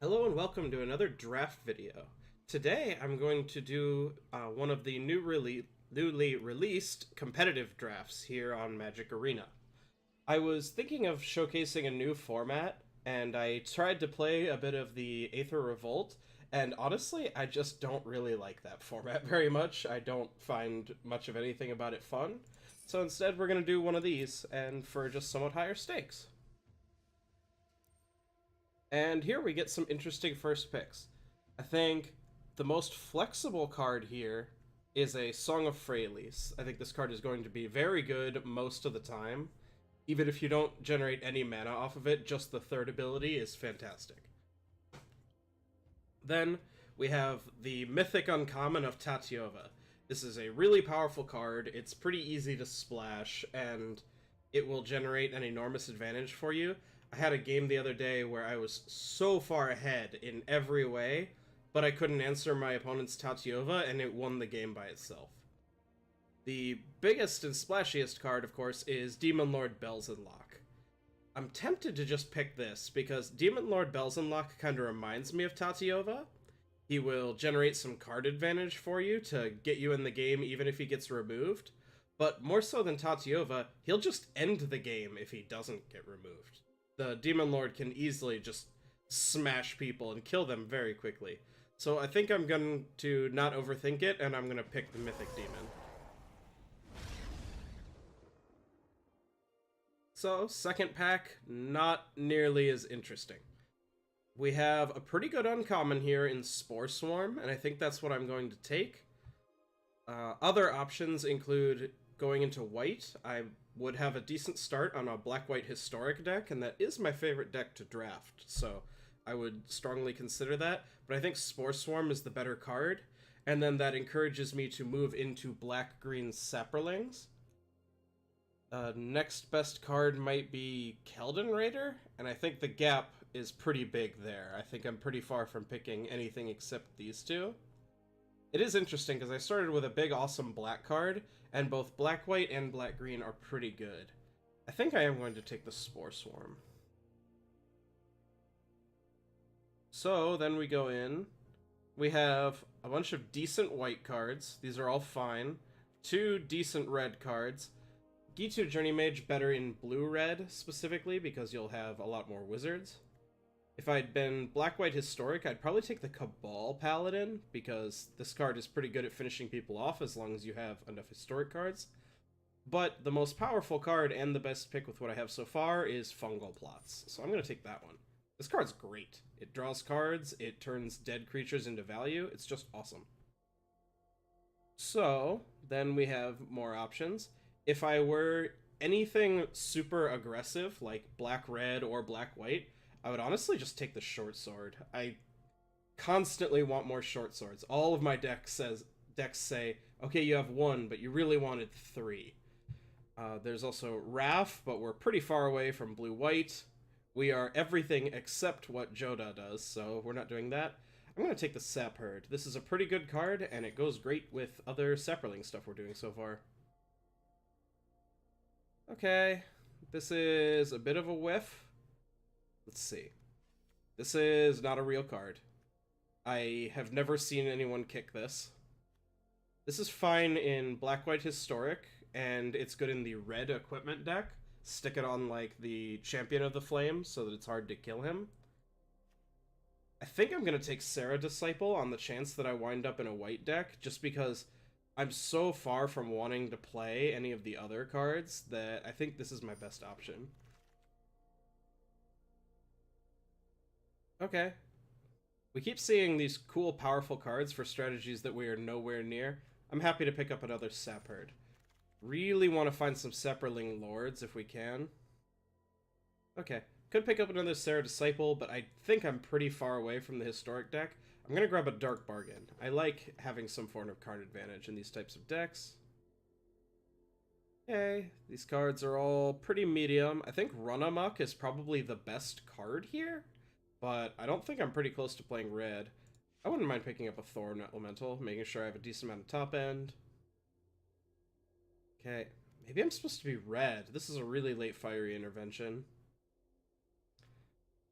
Hello and welcome to another draft video. Today I'm going to do one of the newly released competitive drafts here on Magic Arena. I was thinking of showcasing a new format, and I tried to play a bit of the Aether Revolt, and honestly, I just don't really like that format very much. I don't find much of anything about it fun, so instead we're going to do one of these, and for just somewhat higher stakes. And here we get some interesting first picks. I think the most flexible card here is a Song of Freyalise. I think this card is going to be very good most of the time. Even if you don't generate any mana off of it, just the third ability is fantastic. Then we have the Mythic Uncommon of Tatyova. This is a really powerful card, it's pretty easy to splash, and it will generate an enormous advantage for you. I had a game the other day where I was so far ahead in every way, but I couldn't answer my opponent's Tatyova, and it won the game by itself. The biggest and splashiest card, of course, is Demon Lord Belzenlock. I'm tempted to just pick this, because Demon Lord Belzenlock kind of reminds me of Tatyova. He will generate some card advantage for you to get you in the game even if he gets removed, but more so than Tatyova, he'll just end the game if he doesn't get removed. The Demon Lord can easily just smash people and kill them very quickly. So I think I'm going to not overthink it, and I'm going to pick the Mythic Demon. So, second pack, not nearly as interesting. We have a pretty good uncommon here in Spore Swarm, and I think that's what I'm going to take. Other options include going into white. I would have a decent start on a black-white historic deck, and that is my favorite deck to draft, so I would strongly consider that. But I think Spore Swarm is the better card, and then that encourages me to move into black-green Saprolings. Next best card might be Keldon Raider, and I think the gap is pretty big there. I think I'm pretty far from picking anything except these two. It is interesting, because I started with a big awesome black card, and both black-white and black-green are pretty good. I think I am going to take the Spore Swarm. So, then we go in. We have a bunch of decent white cards. These are all fine. Two decent red cards. Gitu Journey Mage better in blue-red, specifically, because you'll have a lot more wizards. If I'd been black-white historic, I'd probably take the Cabal Paladin, because this card is pretty good at finishing people off as long as you have enough historic cards. But the most powerful card and the best pick with what I have so far is Fungal Plots, so I'm going to take that one. This card's great. It draws cards, it turns dead creatures into value, it's just awesome. So, then we have more options. If I were anything super aggressive, like black-red or black-white, I would honestly just take the short sword. I constantly want more short swords. All of my decks say, okay, you have one, but you really wanted three. There's also Wrath, but we're pretty far away from blue-white. We are everything except what Joda does, so we're not doing that. I'm going to take the Sap Herd. This is a pretty good card, and it goes great with other Saproling stuff we're doing so far. Okay, this is a bit of a whiff. Let's see. This is not a real card. I have never seen anyone kick this. This is fine in black-white historic, and it's good in the red equipment deck. Stick it on, like, the Champion of the Flame so that it's hard to kill him. I think I'm going to take Serra Disciple on the chance that I wind up in a white deck, just because I'm so far from wanting to play any of the other cards that I think this is my best option. Okay. We keep seeing these cool, powerful cards for strategies that we are nowhere near. I'm happy to pick up another Sap Herd. Really want to find some Saproling Lords if we can. Okay. Could pick up another Serra Disciple, but I think I'm pretty far away from the historic deck. I'm going to grab a Dark Bargain. I like having some form of card advantage in these types of decks. Okay, these cards are all pretty medium. I think Run Amok is probably the best card here, but I don't think I'm pretty close to playing red. I wouldn't mind picking up a Thorn Elemental, making sure I have a decent amount of top end. Okay, maybe I'm supposed to be red. This is a really late Fiery Intervention.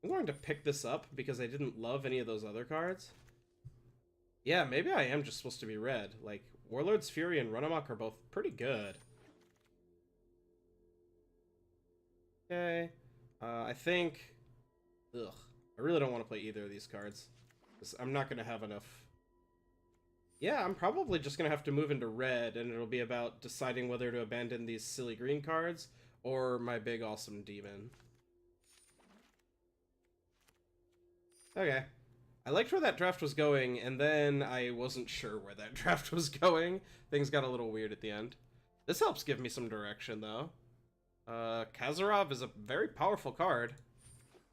I'm I'm going to pick this up because I didn't love any of those other cards. Yeah, maybe I am just supposed to be red. Like, Warlord's Fury and Run Amok are both pretty good. Okay. I think... Ugh. I really don't want to play either of these cards. I'm not going to have enough... Yeah, I'm probably just going to have to move into red, and it'll be about deciding whether to abandon these silly green cards or my big awesome demon. Okay. I liked where that draft was going, and then I wasn't sure where that draft was going. Things got a little weird at the end. This helps give me some direction, though. Kazarov is a very powerful card.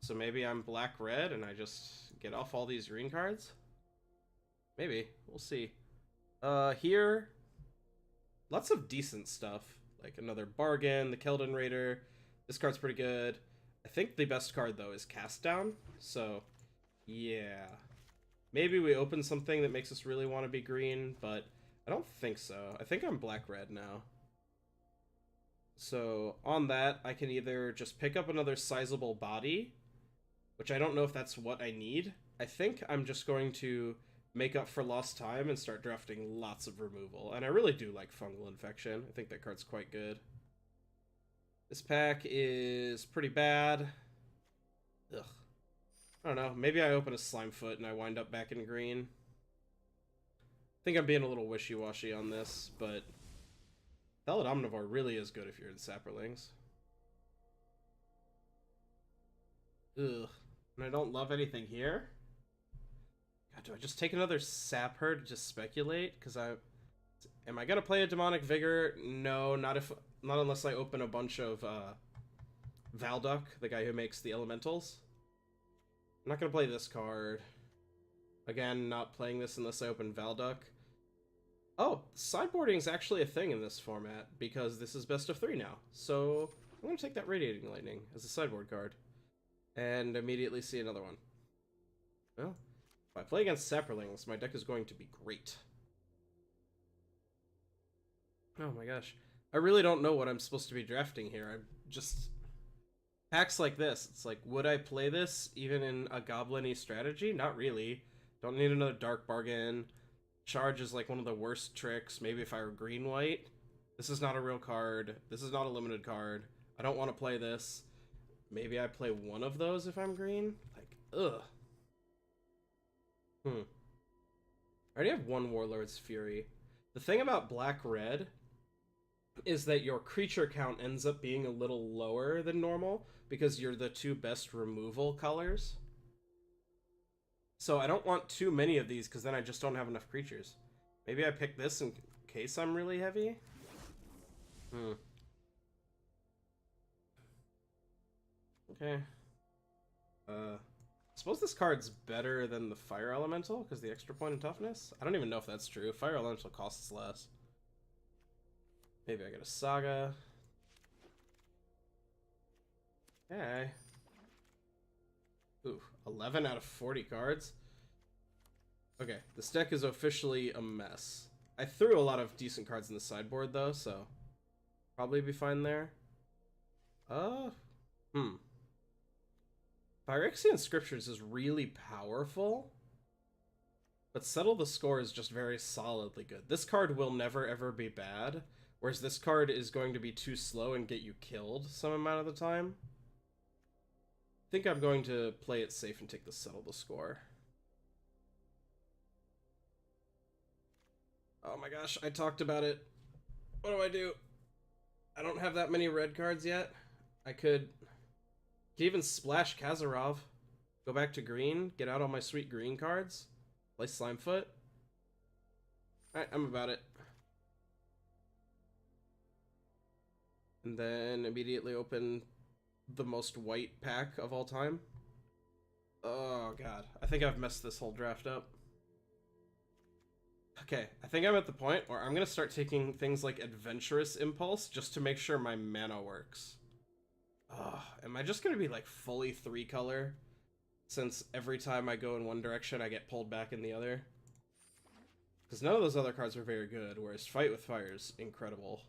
So maybe I'm black-red and I just get off all these green cards? Maybe. We'll see. Here... Lots of decent stuff. Like another Bargain, the Keldon Raider. This card's pretty good. I think the best card, though, is Cast Down. So... yeah. Maybe we open something that makes us really want to be green, but I don't think so. I think I'm black-red now. So, on that, I can either just pick up another sizable body, which I don't know if that's what I need. I think I'm just going to make up for lost time and start drafting lots of removal. And I really do like Fungal Infection. I think that card's quite good. This pack is pretty bad. Ugh. I don't know, maybe I open a Slimefoot and I wind up back in green. I think I'm being a little wishy-washy on this, but Valid Omnivore really is good if you're in Saprolings. Ugh. And I don't love anything here? God, do I just take another Sap Herd to just speculate? Because am I gonna play a Demonic Vigor? No, not unless I open a bunch of Valduk, the guy who makes the elementals. I'm not going to play this card. Again, not playing this unless I open Valduk. Oh, sideboarding is actually a thing in this format, because this is best of 3 now. So, I'm going to take that Radiating Lightning as a sideboard card. And immediately see another one. Well, if I play against Saprolings, my deck is going to be great. Oh my gosh. I really don't know what I'm supposed to be drafting here. I'm just... Packs like this, it's like, would I play this even in a goblin-y strategy? Not really. Don't need another Dark Bargain. Charge is like one of the worst tricks. Maybe if I were green-white. This is not a real card. This is not a limited card. I don't want to play this. Maybe I play one of those if I'm green? Like, ugh. I already have one Warlord's Fury. The thing about black-red is that your creature count ends up being a little lower than normal because you're the 2 best removal colors. So I don't want too many of these because then I just don't have enough creatures. Maybe I pick this in case I'm really heavy? Okay. I suppose this card's better than the Fire Elemental because the extra point in toughness? I don't even know if that's true. Fire Elemental costs less. Maybe I get a Saga. Okay. Ooh, 11 out of 40 cards. Okay, this deck is officially a mess. I threw a lot of decent cards in the sideboard, though, so probably be fine there. Phyrexian Scriptures is really powerful, but Settle the Score is just very solidly good. This card will never ever be bad, whereas this card is going to be too slow and get you killed some amount of the time. I think I'm going to play it safe and take the Settle the Score. Oh my gosh, I talked about it. What do? I don't have that many red cards yet. I could even splash Kazarov, go back to green, get out all my sweet green cards, play Slimefoot. Alright, I'm about it. And then immediately open the most white pack of all time. Oh god, I think I've messed this whole draft up. Okay, I think I'm at the point where I'm gonna start taking things like Adventurous Impulse just to make sure my mana works. Am I just gonna be like fully 3-color? Since every time I go in one direction I get pulled back in the other? Because none of those other cards are very good, whereas Fight with Fire is incredible.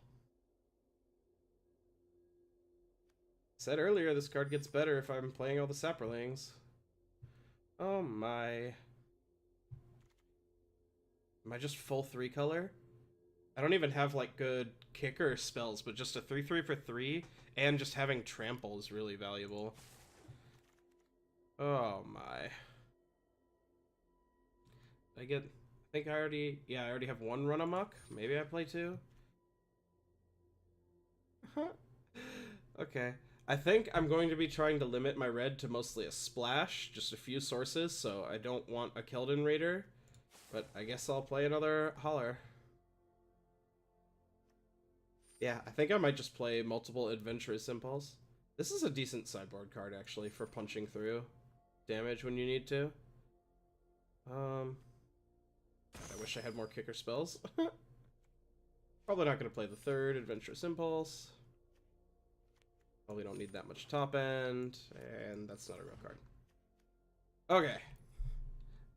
said earlier, this card gets better if I'm playing all the Saprolings. Oh my. Am I just full 3-color? I don't even have, like, good kicker spells, but just a 3/3 for 3, and just having trample is really valuable. Oh my. I think I already have 1 run amok. Maybe I play 2? Okay. I think I'm going to be trying to limit my red to mostly a splash, just a few sources, so I don't want a Keldon Raider. But I guess I'll play another Holler. Yeah, I think I might just play multiple Adventurous Impulse. This is a decent sideboard card, actually, for punching through damage when you need to. God, I wish I had more kicker spells. Probably not going to play the 3rd Adventurous Impulse. Probably don't need that much top end, and that's not a real card. Okay.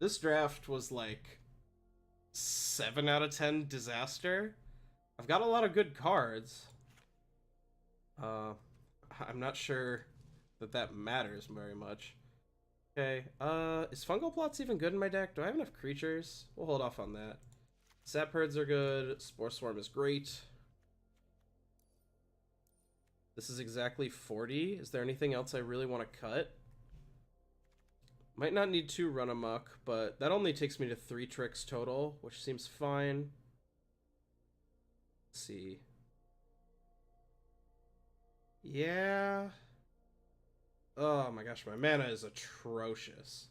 This draft was like 7 out of 10 disaster. I've got a lot of good cards. I'm not sure that matters very much. Okay, is Fungal Plots even good in my deck? Do I have enough creatures? We'll hold off on that. Sap Herds are good. Spore Swarm is great. This is exactly 40. Is there anything else I really want to cut? Might not need 2 run amok, but that only takes me to 3 tricks total, which seems fine. Let's see. Yeah. Oh my gosh, my mana is atrocious.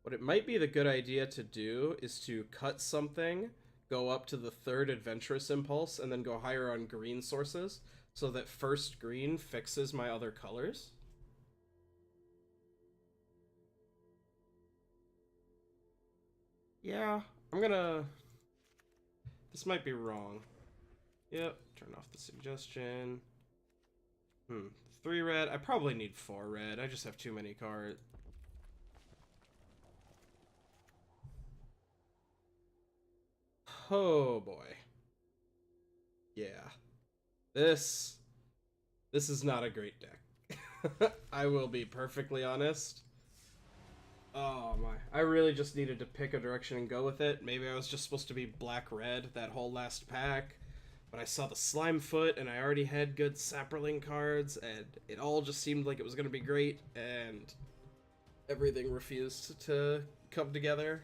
What it might be the good idea to do is to cut something, go up to the 3rd Adventurous Impulse, and then go higher on green sources, so that first green fixes my other colors. Yeah, I'm gonna... This might be wrong. Yep, turn off the suggestion. 3 red. I probably need 4 red. I just have too many cards. Oh boy. Yeah. This is not a great deck. I will be perfectly honest. Oh my. I really just needed to pick a direction and go with it. Maybe I was just supposed to be black-red that whole last pack. But I saw the Slimefoot, and I already had good Saproling cards, and it all just seemed like it was going to be great, and everything refused to come together.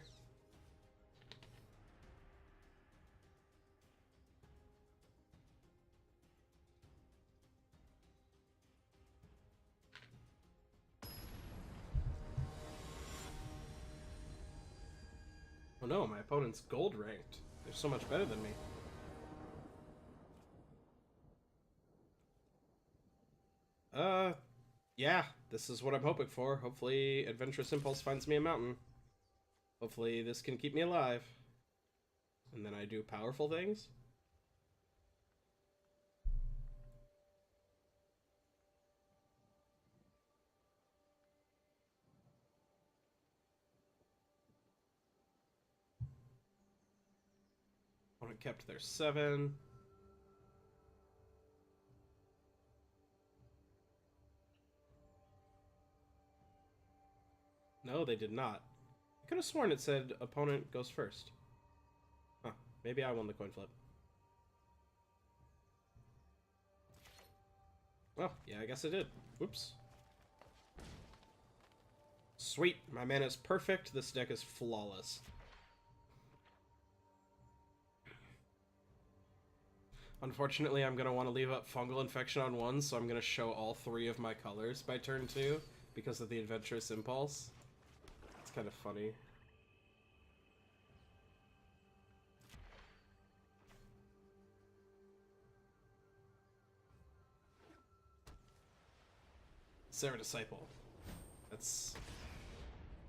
Oh no, my opponent's gold ranked. They're so much better than me. Yeah, this is what I'm hoping for. Hopefully Adventurous Impulse finds me a mountain. Hopefully this can keep me alive. And then I do powerful things. Opponent kept their 7. No, they did not. I could have sworn it said opponent goes first. Huh. Maybe I won the coin flip. Well, yeah, I guess I did. Oops. Sweet. My mana is perfect. This deck is flawless. Unfortunately, I'm going to want to leave up Fungal Infection on 1, so I'm going to show all 3 of my colors by turn 2 because of the Adventurous Impulse. It's kind of funny. Sarah Disciple. That's...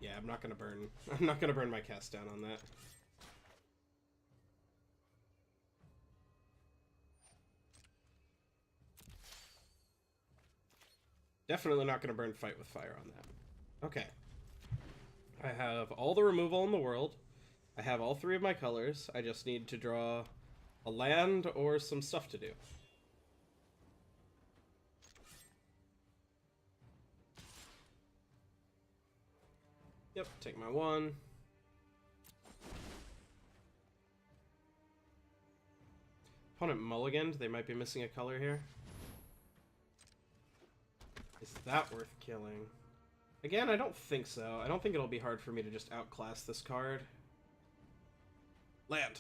Yeah, I'm not going to burn... I'm not going to burn my cast down on that. Definitely not going to burn Fight with Fire on that. Okay. I have all the removal in the world. I have all 3 of my colors. I just need to draw a land or some stuff to do. Yep, take my 1. Opponent mulliganed. They might be missing a color here. Is that worth killing? Again, I don't think so. I don't think it'll be hard for me to just outclass this card. Land.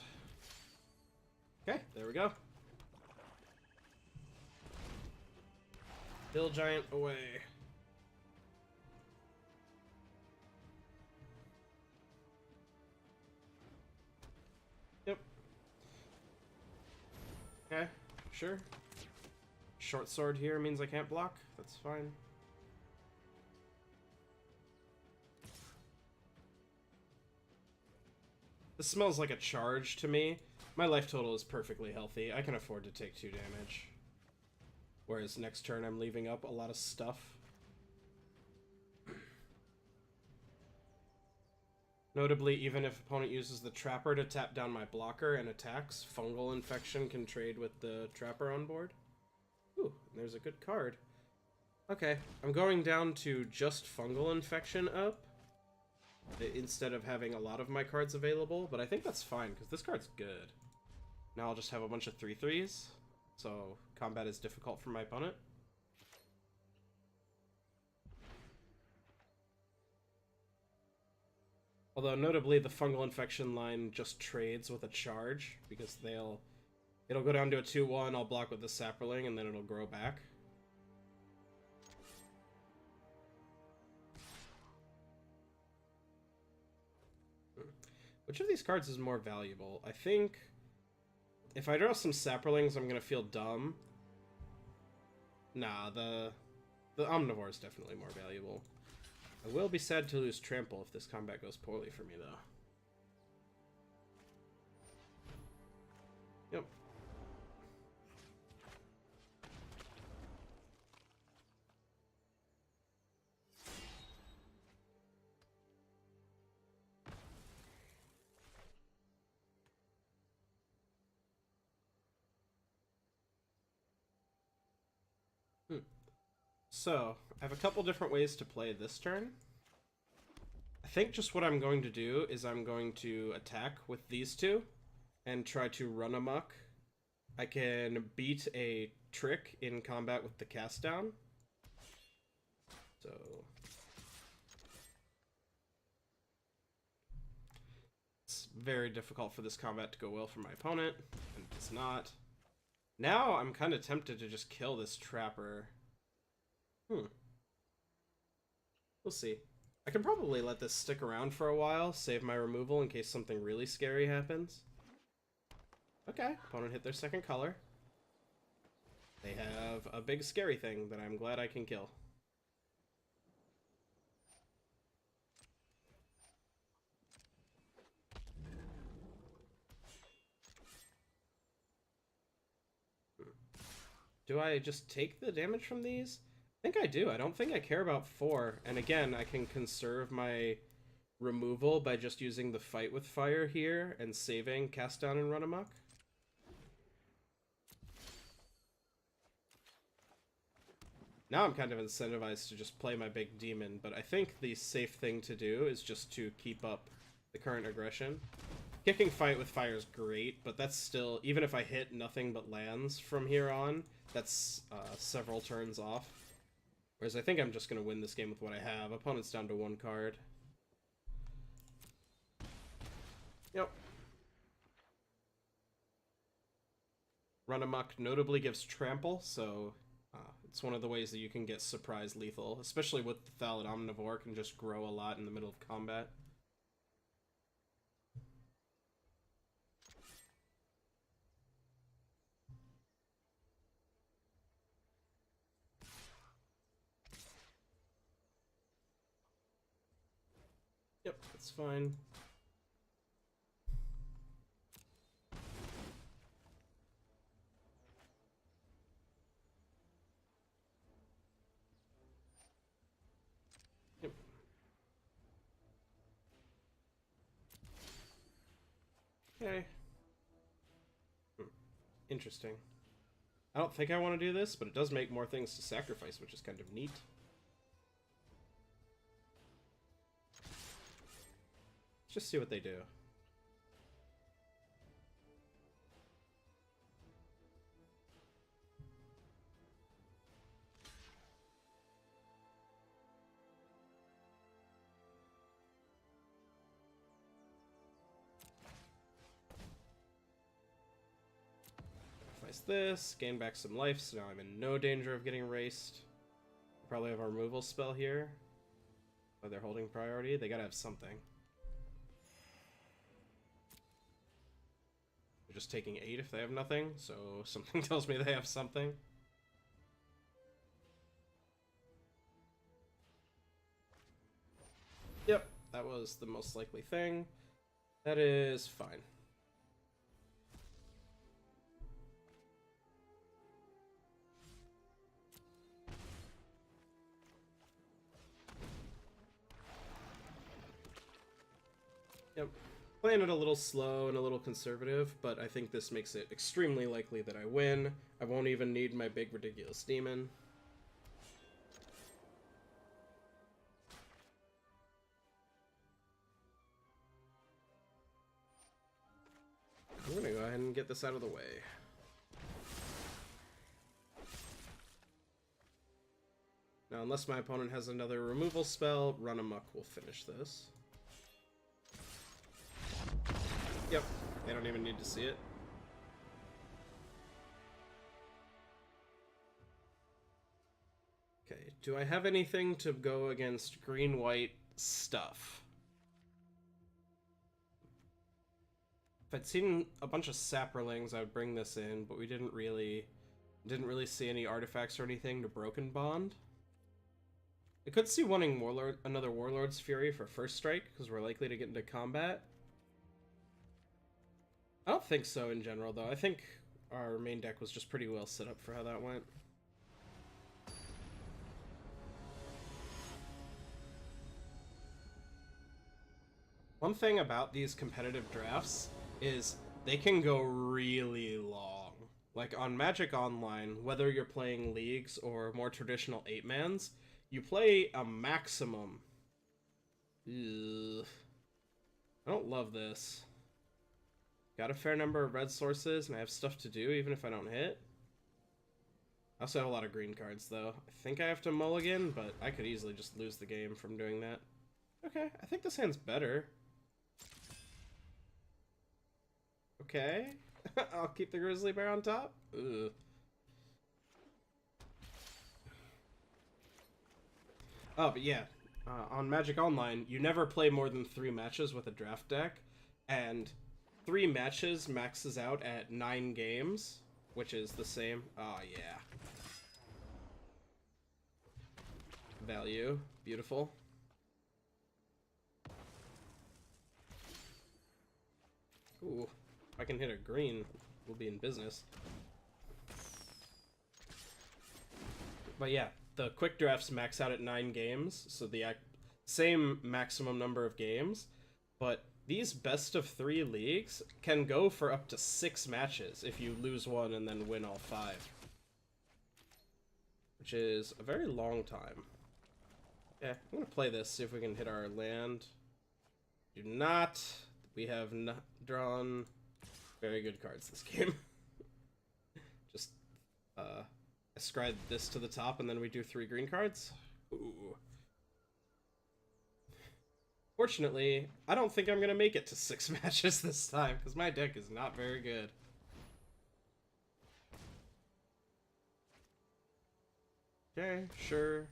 Okay, there we go. Hill Giant away. Yep. Okay, sure. Short sword here means I can't block. That's fine. This smells like a charge to me. My life total is perfectly healthy. I can afford to take 2 damage. Whereas next turn I'm leaving up a lot of stuff. Notably, even if opponent uses the Trapper to tap down my blocker and attacks, Fungal Infection can trade with the Trapper on board. Ooh, there's a good card. Okay, I'm going down to just Fungal Infection up, instead of having a lot of my cards available, but I think that's fine, because this card's good. Now I'll just have a bunch of 3/3s, so combat is difficult for my opponent. Although, notably, the Fungal Infection line just trades with a charge, because it'll go down to a 2/1, I'll block with the Sapperling, and then it'll grow back. Which of these cards is more valuable? I think if I draw some Sapperlings, I'm going to feel dumb. Nah, the Omnivore is definitely more valuable. I will be sad to lose Trample if this combat goes poorly for me, though. Yep. So, I have a couple different ways to play this turn. I think just what I'm going to do is I'm going to attack with these two and try to run amok. I can beat a trick in combat with the cast down. So it's very difficult for this combat to go well for my opponent, and it does not. Now I'm kind of tempted to just kill this Trapper. We'll see. I can probably let this stick around for a while, save my removal in case something really scary happens. Okay, opponent hit their second color. They have a big scary thing that I'm glad I can kill. Do I just take the damage from these? I think I do. I don't think I care about 4. And again, I can conserve my removal by just using the Fight with Fire here and saving Cast Down and Run Amok. Now I'm kind of incentivized to just play my big demon, but I think the safe thing to do is just to keep up the current aggression. Kicking Fight with Fire is great, but that's still, even if I hit nothing but lands from here on, that's several turns off. Whereas I think I'm just going to win this game with what I have. Opponent's down to 1 card. Yep. Run Amok notably gives Trample, so it's one of the ways that you can get surprise lethal, especially with the Thallid Omnivore, can just grow a lot in the middle of combat. Yep, that's fine. Yep. Okay. Interesting. I don't think I want to do this, but it does make more things to sacrifice, which is kind of neat. just see what they do. This, gain back some life, so now I'm in no danger of getting raced. Probably have a removal spell here. Oh, they're holding priority. They gotta have something. They're just taking 8 if they have nothing, so something tells me they have something. Yep, that was the most likely thing. That is fine. Yep. Playing it a little slow and a little conservative, but I think this makes it extremely likely that I win. I won't even need my big ridiculous demon. I'm gonna go ahead and get this out of the way. Now, unless my opponent has another removal spell, Run Amok will finish this. Yep, they don't even need to see it. Okay, do I have anything to go against green-white stuff? If I'd seen a bunch of Saprolings, I would bring this in, but we didn't really see any artifacts or anything to Broken Bond. I could see wanting another Warlord's Fury for first strike, because we're likely to get into combat. I don't think so in general, though. I think our main deck was just pretty well set up for how that went. One thing about these competitive drafts is they can go really long. Like on Magic Online, whether you're playing leagues or more traditional 8-mans, you play a maximum. Ugh. I don't love this. Got a fair number of red sources, and I have stuff to do even if I don't hit. I also have a lot of green cards, though. I think I have to mulligan, but I could easily just lose the game from doing that. Okay, I think this hand's better. Okay. I'll keep the Grizzly Bear on top. Ugh. Oh, but yeah. On Magic Online, you never play more than 3 matches with a draft deck, and 3 matches maxes out at 9 games, which is the same. Oh, yeah. Value. Beautiful. Ooh. If I can hit a green, we'll be in business. But yeah, the quick drafts max out at 9 games, so the same maximum number of games, but these best of 3 leagues can go for up to 6 matches if you lose one and then win all 5. Which is a very long time. Yeah, I'm gonna play this, see if we can hit our land. Do not. We have not drawn very good cards this game. Just ascribe this to the top and then we do 3 green cards. Ooh. Fortunately, I don't think I'm gonna make it to 6 matches this time, because my deck is not very good. Okay, sure.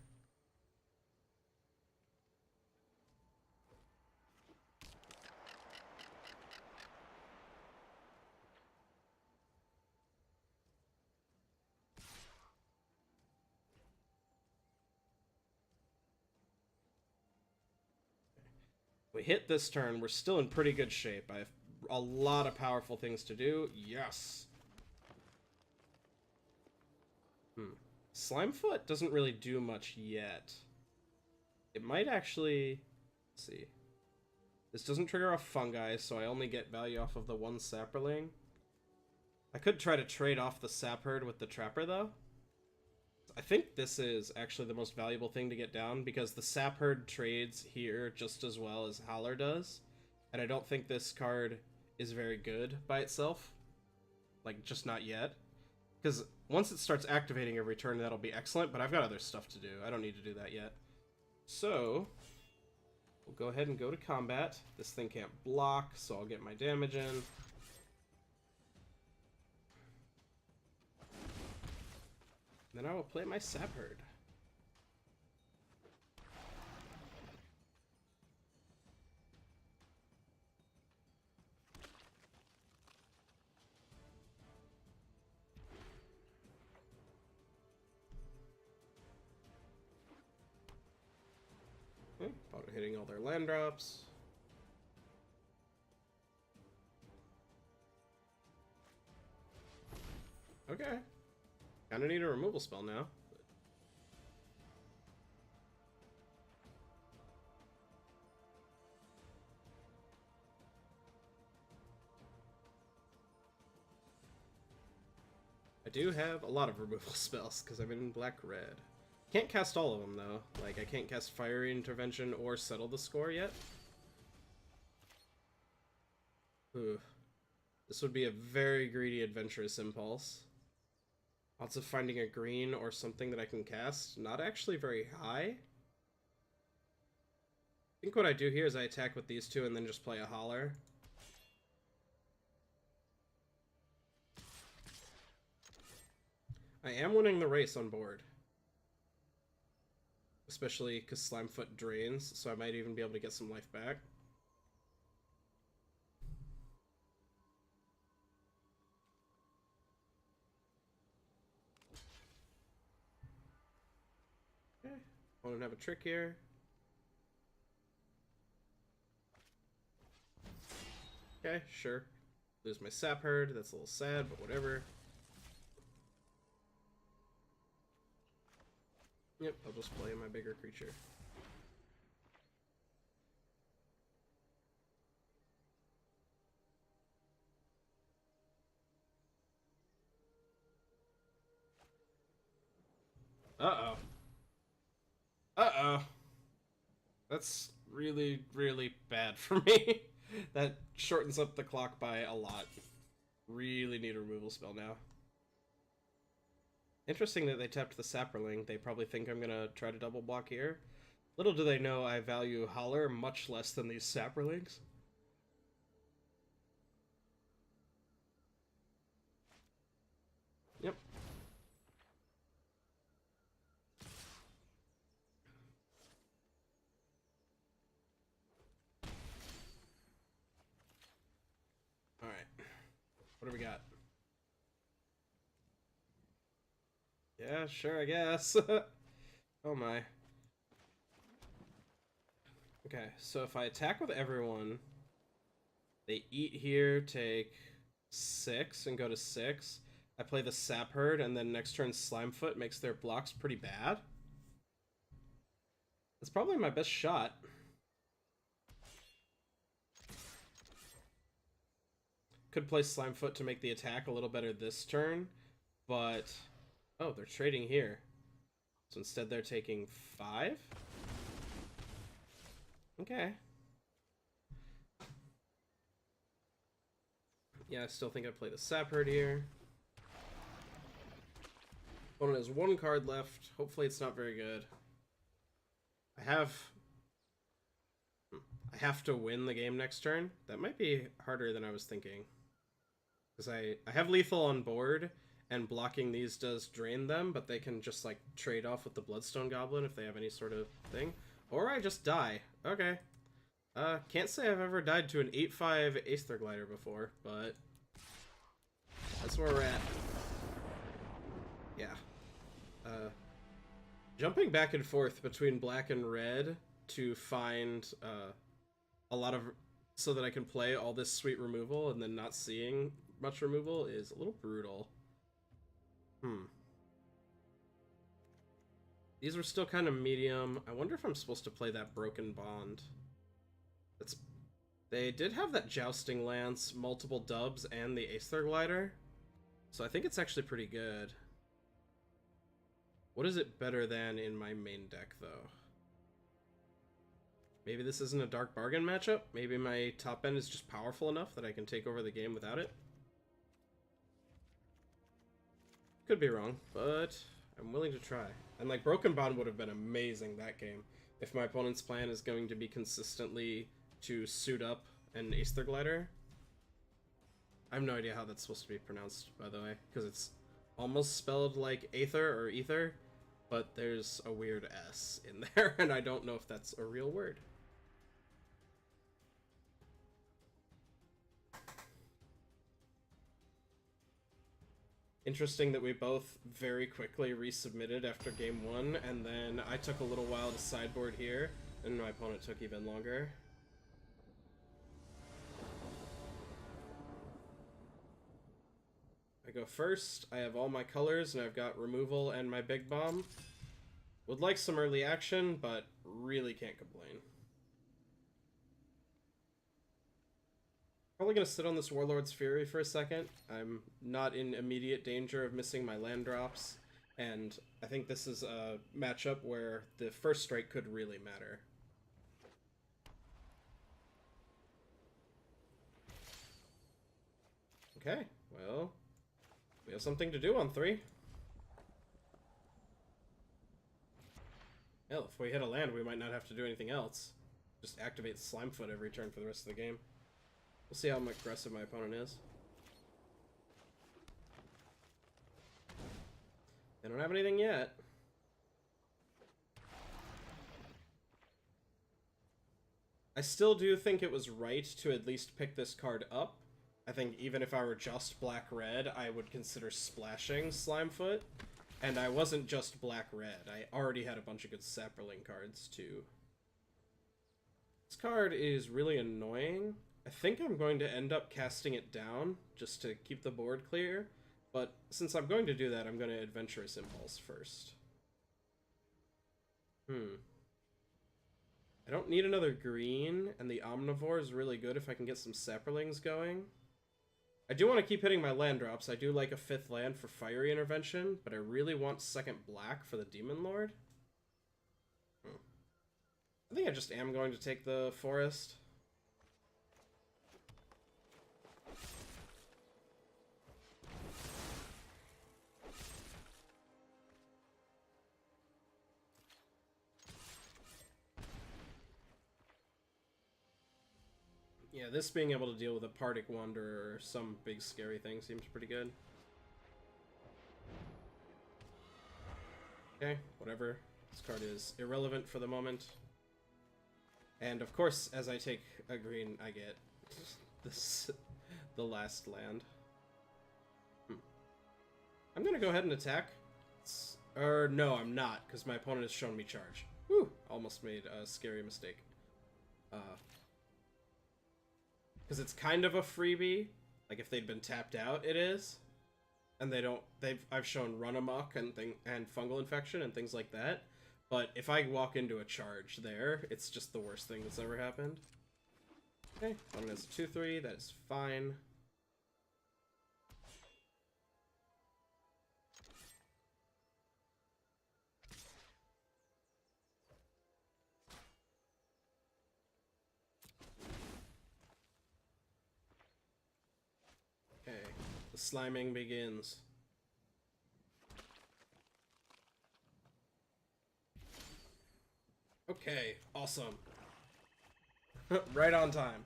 We hit this turn, we're still in pretty good shape. I have a lot of powerful things to do. Yes! Slimefoot doesn't really do much yet. It might actually... Let's see. This doesn't trigger off fungi, so I only get value off of the 1 Saproling. I could try to trade off the Sapherd with the Trapper, though. I think this is actually the most valuable thing to get down, because the Sapherd trades here just as well as Howler does. and I don't think this card is very good by itself. Like, just not yet. Because once it starts activating every turn, that'll be excellent, but I've got other stuff to do. I don't need to do that yet. So, we'll go ahead and go to combat. This thing can't block, so I'll get my damage in. Then I will play my Sap Herd. Okay, auto hitting all their land drops. Okay. Kinda need a removal spell now. I do have a lot of removal spells because I'm in black-red. Can't cast all of them though. Like, I can't cast Fiery Intervention or Settle the Score yet. Ooh. This would be a very greedy Adventurous Impulse. Odds of finding a green or something that I can cast, not actually very high. I think what I do here is I attack with these two and then just play a Holler. I am winning the race on board. Especially because Slimefoot drains, so I might even be able to get some life back. Okay, I don't have a trick here. Okay, sure. Lose my Sap Herd, that's a little sad, but whatever. Yep, I'll just play my bigger creature. Uh-oh. Uh-oh. That's really, really bad for me. That shortens up the clock by a lot. Really need a removal spell now. Interesting that they tapped the Saproling. They probably think I'm gonna try to double block here. Little do they know I value Holler much less than these Saprolings. Yep. Alright. What do we got? Yeah, sure, I guess. Oh my. Okay, so if I attack with everyone, they eat here, take 6, and go to 6. I play the Sap Herd, and then next turn Slimefoot makes their blocks pretty bad. That's probably my best shot. Could play Slimefoot to make the attack a little better this turn, but... Oh, they're trading here. So instead they're taking 5? Okay. Yeah, I still think I'd play the Sap Herd here. Opponent has 1 card left. Hopefully it's not very good. I have to win the game next turn. That might be harder than I was thinking. Because I have lethal on board, and blocking these does drain them, but they can just, like, trade off with the Bloodstone Goblin if they have any sort of thing. Or I just die. Okay. Can't say I've ever died to an 8/5 Aether Glider before, but that's where we're at. Yeah. Jumping back and forth between black and red to find a lot of... so that I can play all this sweet removal and then not seeing much removal is a little brutal. These were still kind of medium. I wonder if I'm supposed to play that Broken Bond. They did have that Jousting Lance, multiple dubs, and the Aether Glider. So I think it's actually pretty good. What is it better than in my main deck, though? Maybe this isn't a dark bargain matchup. Maybe my top end is just powerful enough that I can take over the game without it. Could be wrong, but I'm willing to try. And like Broken Bond would have been amazing that game if my opponent's plan is going to be consistently to suit up an Aether Glider. I have no idea how that's supposed to be pronounced, by the way, because it's almost spelled like Aether or Ether, but there's a weird S in there, and I don't know if that's a real word. Interesting that we both very quickly resubmitted after game 1, and then I took a little while to sideboard here, and my opponent took even longer. I go first, I have all my colors, and I've got removal and my big bomb. Would like some early action, but really can't complain. Probably gonna sit on this Warlord's Fury for a second. I'm not in immediate danger of missing my land drops, and I think this is a matchup where the first strike could really matter. Okay, well, we have something to do on 3. Hell, if we hit a land, we might not have to do anything else. Just activate Slimefoot every turn for the rest of the game. We'll see how aggressive my opponent is. They don't have anything yet. I still do think it was right to at least pick this card up. I think even if I were just black-red, I would consider splashing Slimefoot. And I wasn't just black-red. I already had a bunch of good Sapperling cards, too. This card is really annoying. I think I'm going to end up casting it down, just to keep the board clear. But since I'm going to do that, I'm going to Adventurous Impulse first. I don't need another green, and the Omnivore is really good if I can get some Sapperlings going. I do want to keep hitting my land drops. I do like a 5th land for Fiery Intervention, but I really want 2nd black for the Demon Lord. I think I just am going to take the Forest. Yeah, this being able to deal with a Partic Wanderer or some big scary thing seems pretty good. Okay, whatever. This card is irrelevant for the moment. And of course, as I take a green, I get this, the last land. I'm gonna go ahead and attack. Or no, I'm not, because my opponent has shown me charge. Whew, almost made a scary mistake. Because it's kind of a freebie. Like if they'd been tapped out, it is. And I've shown Run Amok and Fungal Infection and things like that. But if I walk into a charge there, it's just the worst thing that's ever happened. Okay, opponent has a 2-3, that is fine. Okay, the sliming begins. Okay, awesome. Right on time.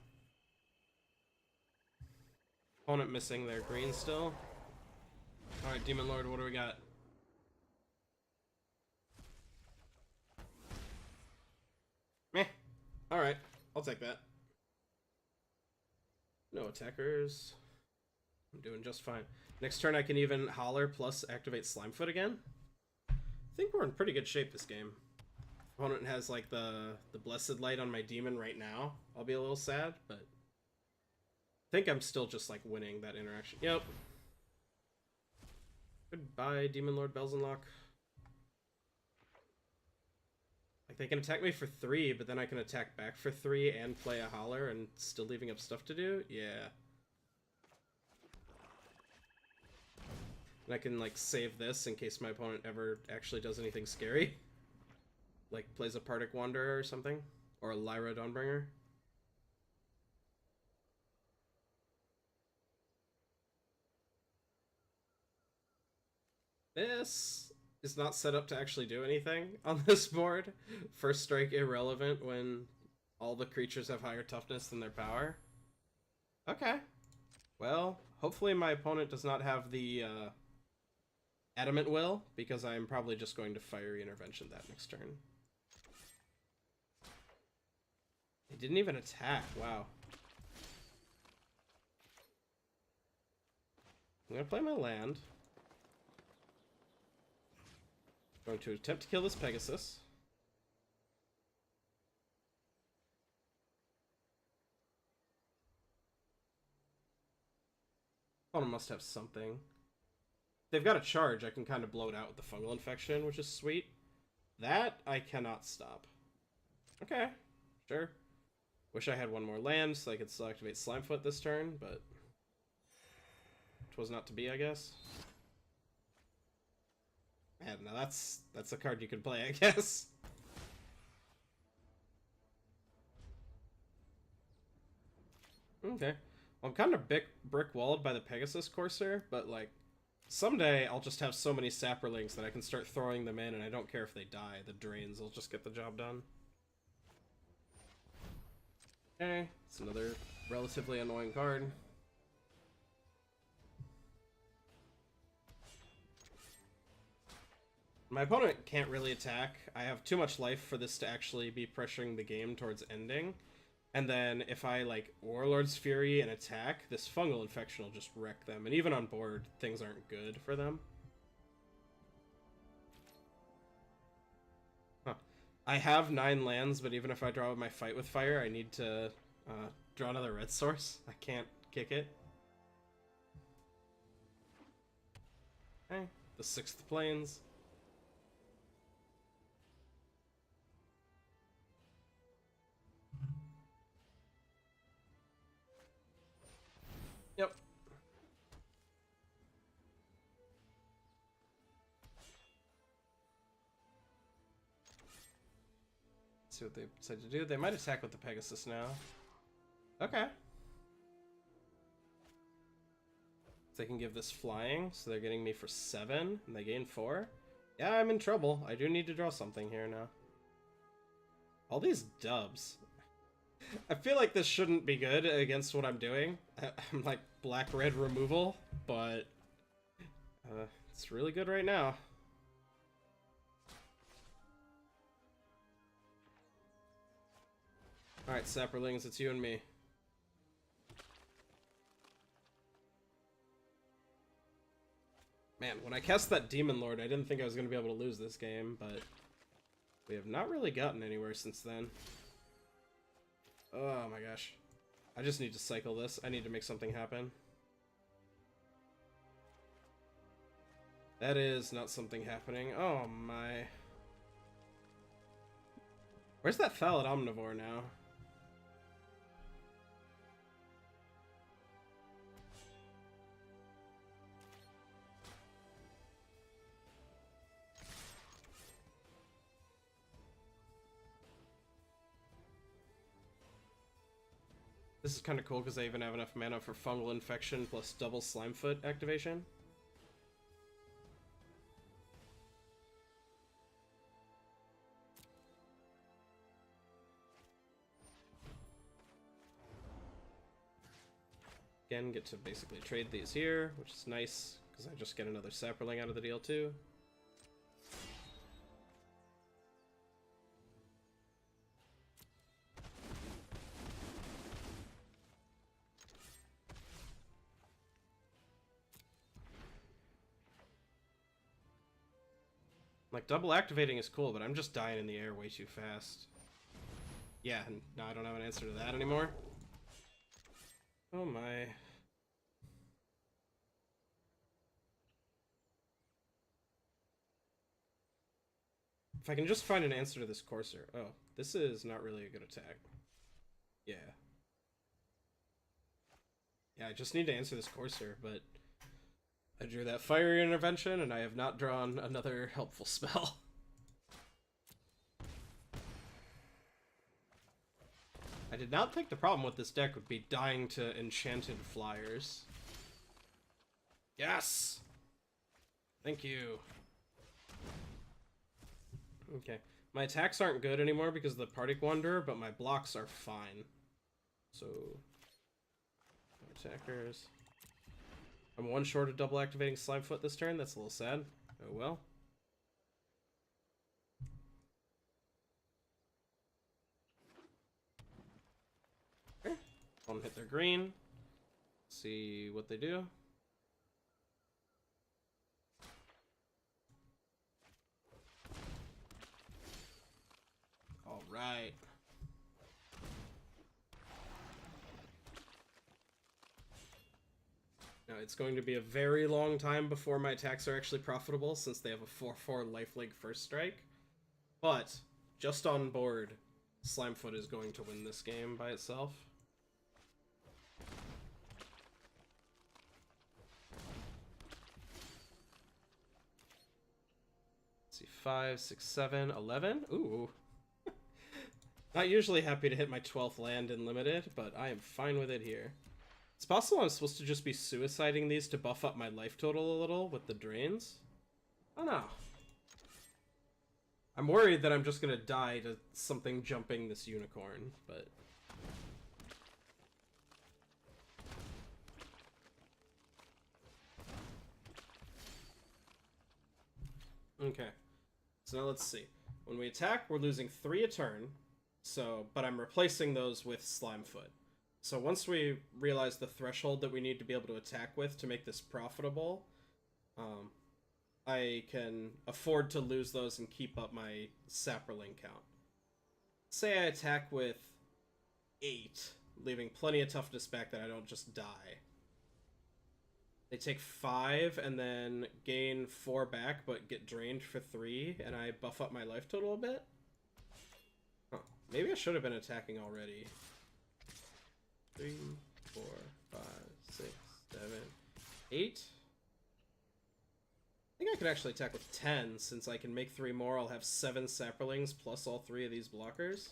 Opponent missing their green still. Alright, Demon Lord, what do we got? Meh. Alright, I'll take that. No attackers. I'm doing just fine. Next turn I can even Holler plus activate Slimefoot again. I think we're in pretty good shape this game. Opponent has like the Blessed Light on my demon right now. I'll be a little sad, but I think I'm still just like winning that interaction. Yep. Goodbye, Demon Lord Belzenlock. Like they can attack me for 3, but then I can attack back for 3 and play a Holler and still leaving up stuff to do? Yeah. And I can like save this in case my opponent ever actually does anything scary. Like plays a Partic Wanderer or something. Or Lyra Dawnbringer. This is not set up to actually do anything on this board. First strike irrelevant when all the creatures have higher toughness than their power. Okay. Well, hopefully my opponent does not have the Adamant Will, because I'm probably just going to Fiery Intervention that next turn. They didn't even attack. Wow. I'm going to play my land. I'm going to attempt to kill this Pegasus. Opponent must have something. If they've got a charge, I can kind of blow it out with the Fungal Infection, which is sweet. That I cannot stop. Okay, sure. Wish I had one more land so I could still activate Slimefoot this turn, but it was not to be, I guess. Man, now that's a card you could play, I guess. Okay. Well, I'm kind of brick-walled by the Pegasus Courser, but, like, someday I'll just have so many Saprolings that I can start throwing them in, and I don't care if they die. The Drains will just get the job done. Okay, it's another relatively annoying card. My opponent can't really attack. I have too much life for this to actually be pressuring the game towards ending. And then if I, like, Warlord's Fury and attack, this Fungal Infection will just wreck them. And even on board, things aren't good for them. Huh. I have 9 lands, but even if I draw my Fight with Fire, I need to draw another red source. I can't kick it. Okay, the 6th Plains. Yep. Let's see what they decide to do. They might attack with the Pegasus now. Okay. They can give this flying, so they're getting me for 7, and they gain 4. Yeah, I'm in trouble. I do need to draw something here now. All these dubs. I feel like this shouldn't be good against what I'm doing. I'm like black-red removal, but it's really good right now. Alright, Saprolings, it's you and me. Man, when I cast that Demon Lord, I didn't think I was going to be able to lose this game, but we have not really gotten anywhere since then. Oh my gosh. I just need to cycle this. I need to make something happen. That is not something happening. Oh my. Where's that Phalid Omnivore now? This is kind of cool because I even have enough mana for Fungal Infection plus double Slimefoot activation. Again, get to basically trade these here, which is nice because I just get another Saproling out of the deal too. Like, double activating is cool, but I'm just dying in the air way too fast. Yeah, no, I don't have an answer to that anymore. Oh my. If I can just find an answer to this Courser. Oh, this is not really a good attack. Yeah. Yeah, I just need to answer this Courser, but I drew that Fiery Intervention, and I have not drawn another helpful spell. I did not think the problem with this deck would be dying to enchanted flyers. Yes! Thank you. Okay. My attacks aren't good anymore because of the Partic Wanderer, but my blocks are fine. So... attackers... I'm one short of double activating Slimefoot this turn. That's a little sad. Oh well. Okay. One hit their green. See what they do. All right. Now, it's going to be a very long time before my attacks are actually profitable, since they have a 4/4 lifelink first strike. But, just on board, Slimefoot is going to win this game by itself. Let's see, 5, 6, 7, 11. Ooh. Not usually happy to hit my 12th land in Limited, but I am fine with it here. It's possible I'm supposed to just be suiciding these to buff up my life total a little with the drains. I don't know. I'm worried that I'm just gonna die to something jumping this unicorn, but... Okay. So now let's see. When we attack, we're losing 3 a turn, but I'm replacing those with Slimefoot. So once we realize the threshold that we need to be able to attack with to make this profitable, I can afford to lose those and keep up my Saproling count. Say I attack with 8, leaving plenty of toughness back that I don't just die. They take 5 and then gain 4 back, but get drained for 3, and I buff up my life total a bit? Huh. Maybe I should have been attacking already. 3, 4, 5, 6, 7, 8. I think I could actually attack with 10, since I can make 3 more. I'll have 7 Saprolings plus all 3 of these blockers.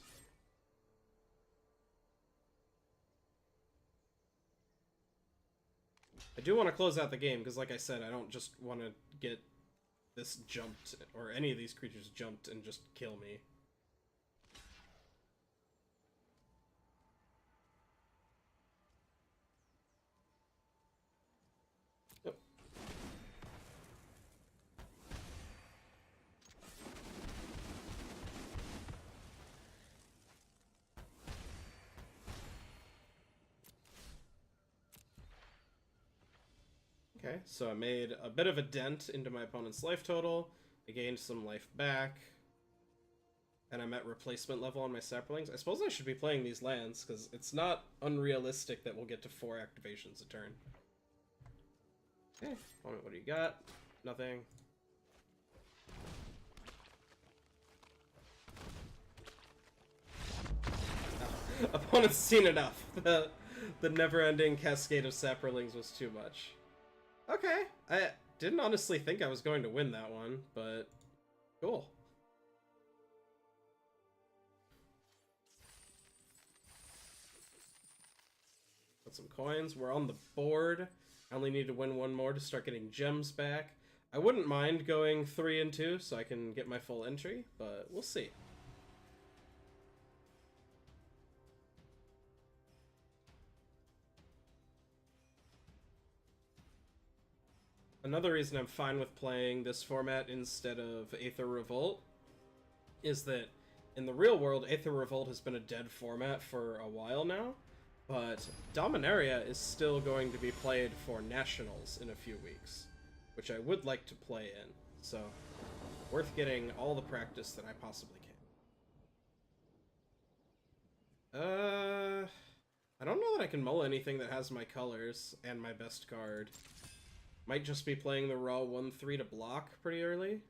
I do want to close out the game, because like I said, I don't just want to get this jumped, or any of these creatures jumped and just kill me. Okay, so I made a bit of a dent into my opponent's life total. I gained some life back. And I'm at replacement level on my Saprolings. I suppose I should be playing these lands, because it's not unrealistic that we'll get to 4 activations a turn. Okay, opponent, what do you got? Nothing. Oh. Opponent's seen enough. The never-ending cascade of Saprolings was too much. Okay, I didn't honestly think I was going to win that one, but cool. Got some coins. We're on the board. I only need to win 1 more to start getting gems back. I wouldn't mind going 3 and 2 so I can get my full entry, but we'll see. Another reason I'm fine with playing this format instead of Aether Revolt is that in the real world, Aether Revolt has been a dead format for a while now, but Dominaria is still going to be played for Nationals in a few weeks, which I would like to play in, so worth getting all the practice that I possibly can. I don't know that I can mull anything that has my colors and my best card. Might just be playing the raw 1/3 to block pretty early.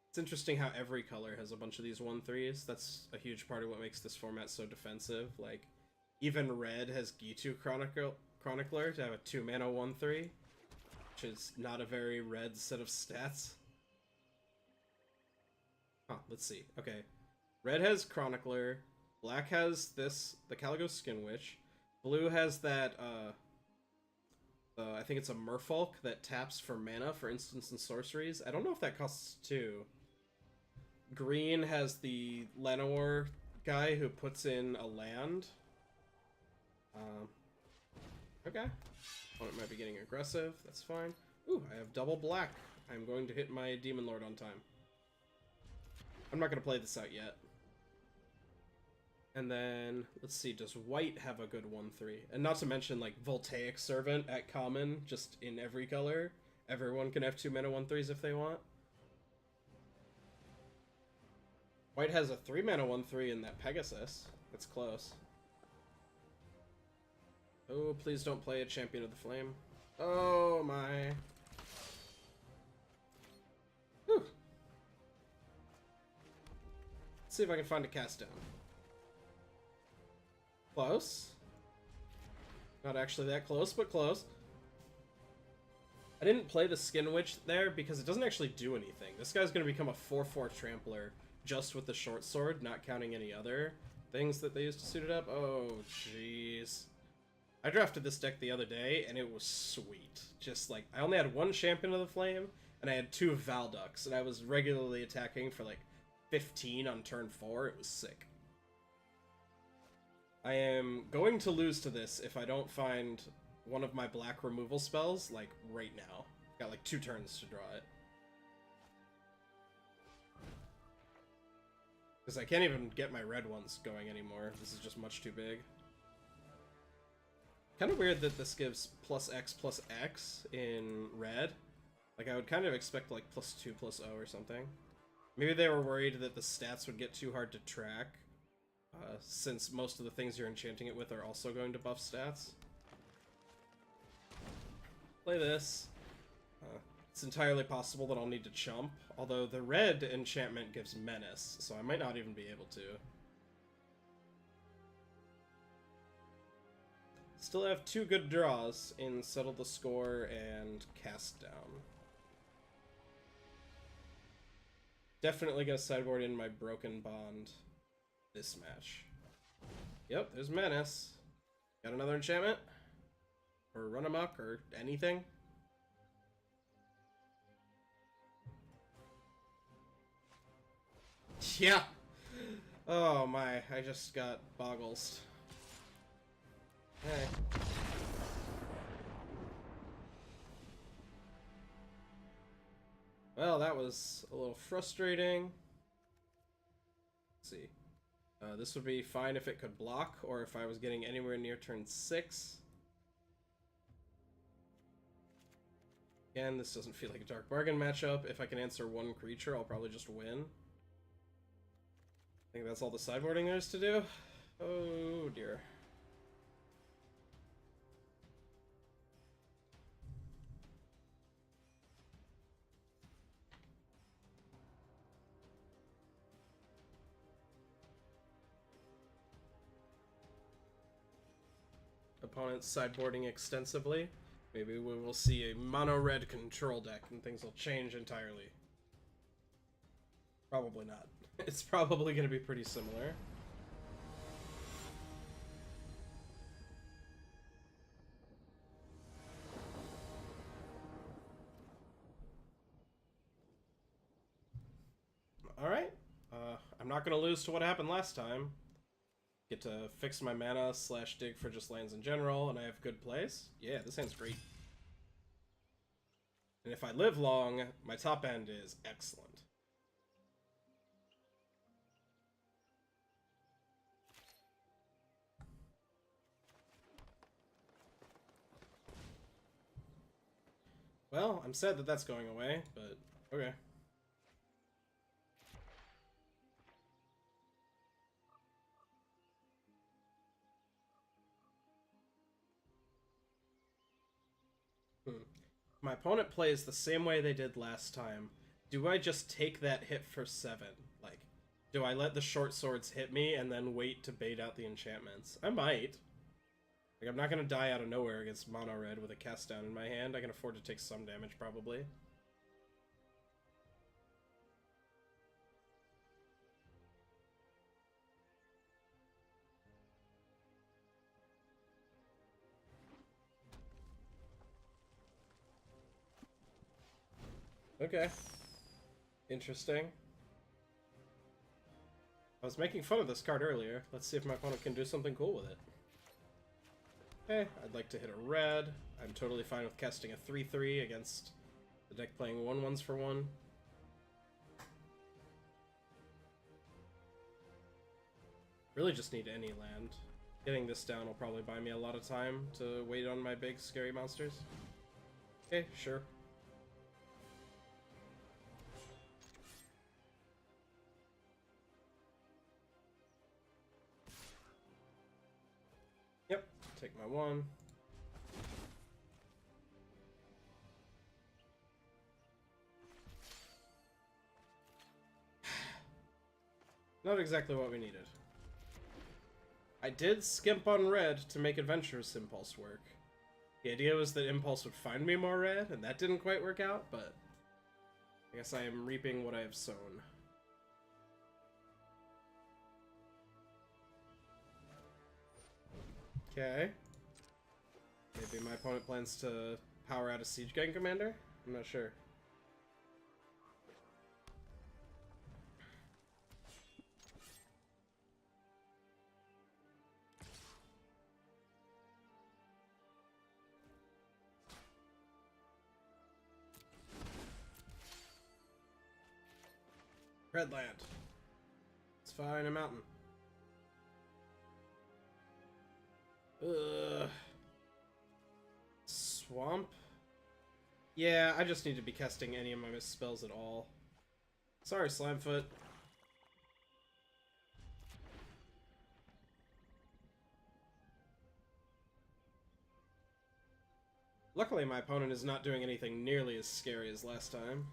It's interesting how every color has a bunch of these 1/3s. That's a huge part of what makes this format so defensive. Like, even red has Gitu Chronicler to have a 2-mana 1/3, which is not a very red set of stats. Huh, let's see. Okay. Red has Chronicler. Black has this, the Calico Skin Witch. Blue has that, I think it's a Merfolk that taps for mana for instants and sorceries. I don't know if that costs 2. Green has the Llanowar guy who puts in a land. Okay. Opponent might be getting aggressive. That's fine. Ooh, I have double black. I'm going to hit my Demon Lord on time. I'm not going to play this out yet. And then, let's see, does white have a good 1-3? And not to mention, like, Voltaic Servant at common, just in every color. Everyone can have 2 mana 1-3s if they want. White has a 3 mana 1-3 in that Pegasus. That's close. Oh, please don't play a Champion of the Flame. Oh my. Whew. Let's see if I can find a cast down. Close. Not actually that close, but close. I didn't play the Skin Witch there because it doesn't actually do anything. This guy's going to become a 4/4 Trampler just with the short sword, not counting any other things that they used to suit it up. Oh, jeez. I drafted this deck the other day, and it was sweet. Just, like, I only had 1 Champion of the Flame, and I had 2 Valducks, and I was regularly attacking for, like, 15 on turn 4. It was sick. I am going to lose to this if I don't find one of my black removal spells, like, right now. Got, like, 2 turns to draw it. Because I can't even get my red ones going anymore. This is just much too big. Kind of weird that this gives +X/+X in red. Like, I would kind of expect, like, +2/+0 or something. Maybe they were worried that the stats would get too hard to track, since most of the things you're enchanting it with are also going to buff stats. Play this. It's entirely possible that I'll need to chump, although the red enchantment gives Menace, so I might not even be able to. Still have 2 good draws in Settle the Score and Cast Down. Definitely gonna sideboard in my Broken Bond this match. Yep, there's Menace. Got another enchantment? Or Run Amok, or anything? Yeah! Oh my, I just got boggles. Hey. Well, that was a little frustrating. Let's see. This would be fine if it could block, or if I was getting anywhere near turn 6. Again, this doesn't feel like a Dark Bargain matchup. If I can answer 1 creature, I'll probably just win. I think that's all the sideboarding there is to do. Oh dear. Opponents sideboarding extensively. Maybe we will see a mono-red control deck and things will change entirely. Probably not. It's probably going to be pretty similar. Alright. I'm not going to lose to what happened last time. Get to fix my mana / dig for just lands in general, and I have good plays. Yeah, this hand's great. And if I live long, my top end is excellent. Well, I'm sad that that's going away, but okay. My opponent plays the same way they did last time. Do I just take that hit for 7? Like, do I let the short swords hit me and then wait to bait out the enchantments? I might. Like, I'm not gonna die out of nowhere against mono red with a cast down in my hand. I can afford to take some damage, probably. Okay. Interesting. I was making fun of this card earlier. Let's see if my opponent can do something cool with it. Okay, I'd like to hit a red. I'm totally fine with casting a 3/3 against the deck playing 1/1s for 1. Really just need any land. Getting this down will probably buy me a lot of time to wait on my big scary monsters. Okay, sure. Yep, take my 1. Not exactly what we needed. I did skimp on red to make Adventurous Impulse work. The idea was that Impulse would find me more red, and that didn't quite work out, but I guess I am reaping what I have sown. Okay. Maybe my opponent plans to power out a Siege Gang Commander? I'm not sure. Red land. It's fine, a mountain. Swamp? Yeah, I just need to be casting any of my missed spells at all. Sorry, Slimefoot. Luckily, my opponent is not doing anything nearly as scary as last time.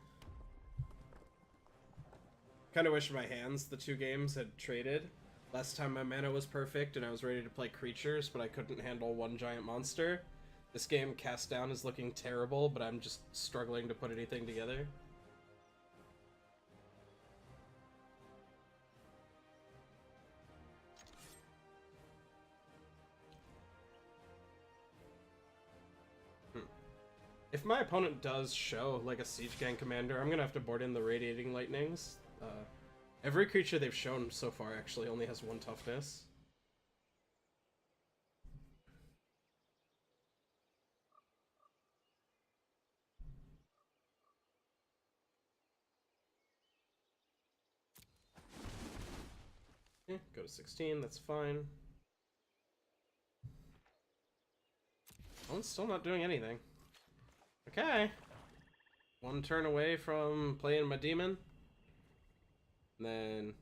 Kinda wish my hands, the 2 games, had traded. Last time my mana was perfect and I was ready to play creatures, but I couldn't handle 1 giant monster. This game, Cast Down, is looking terrible, but I'm just struggling to put anything together. If my opponent does show, like, a Siege Gang Commander, I'm gonna have to board in the Radiating Lightnings. Every creature they've shown so far actually only has 1 toughness. Yeah, go to 16, that's fine. Oh, it's still not doing anything. Okay. 1 turn away from playing my demon. And then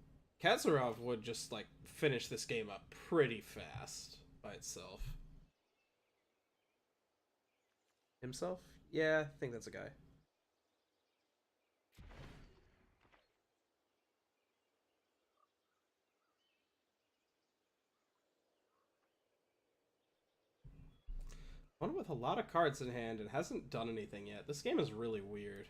Kazarov would just, like, finish this game up pretty fast by itself. Himself? Yeah, I think that's a guy. One with a lot of cards in hand and hasn't done anything yet. This game is really weird.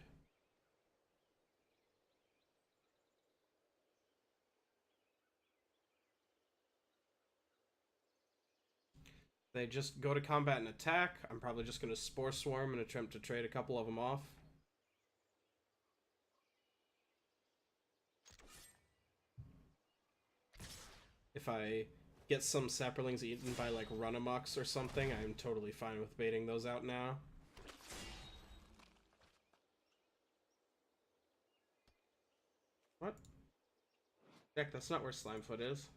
They just go to combat and attack. I'm probably just going to Spore Swarm and attempt to trade a couple of them off. If I get some Saprolings eaten by, like, Runamucks or something, I'm totally fine with baiting those out now. What? Heck, that's not where Slimefoot is.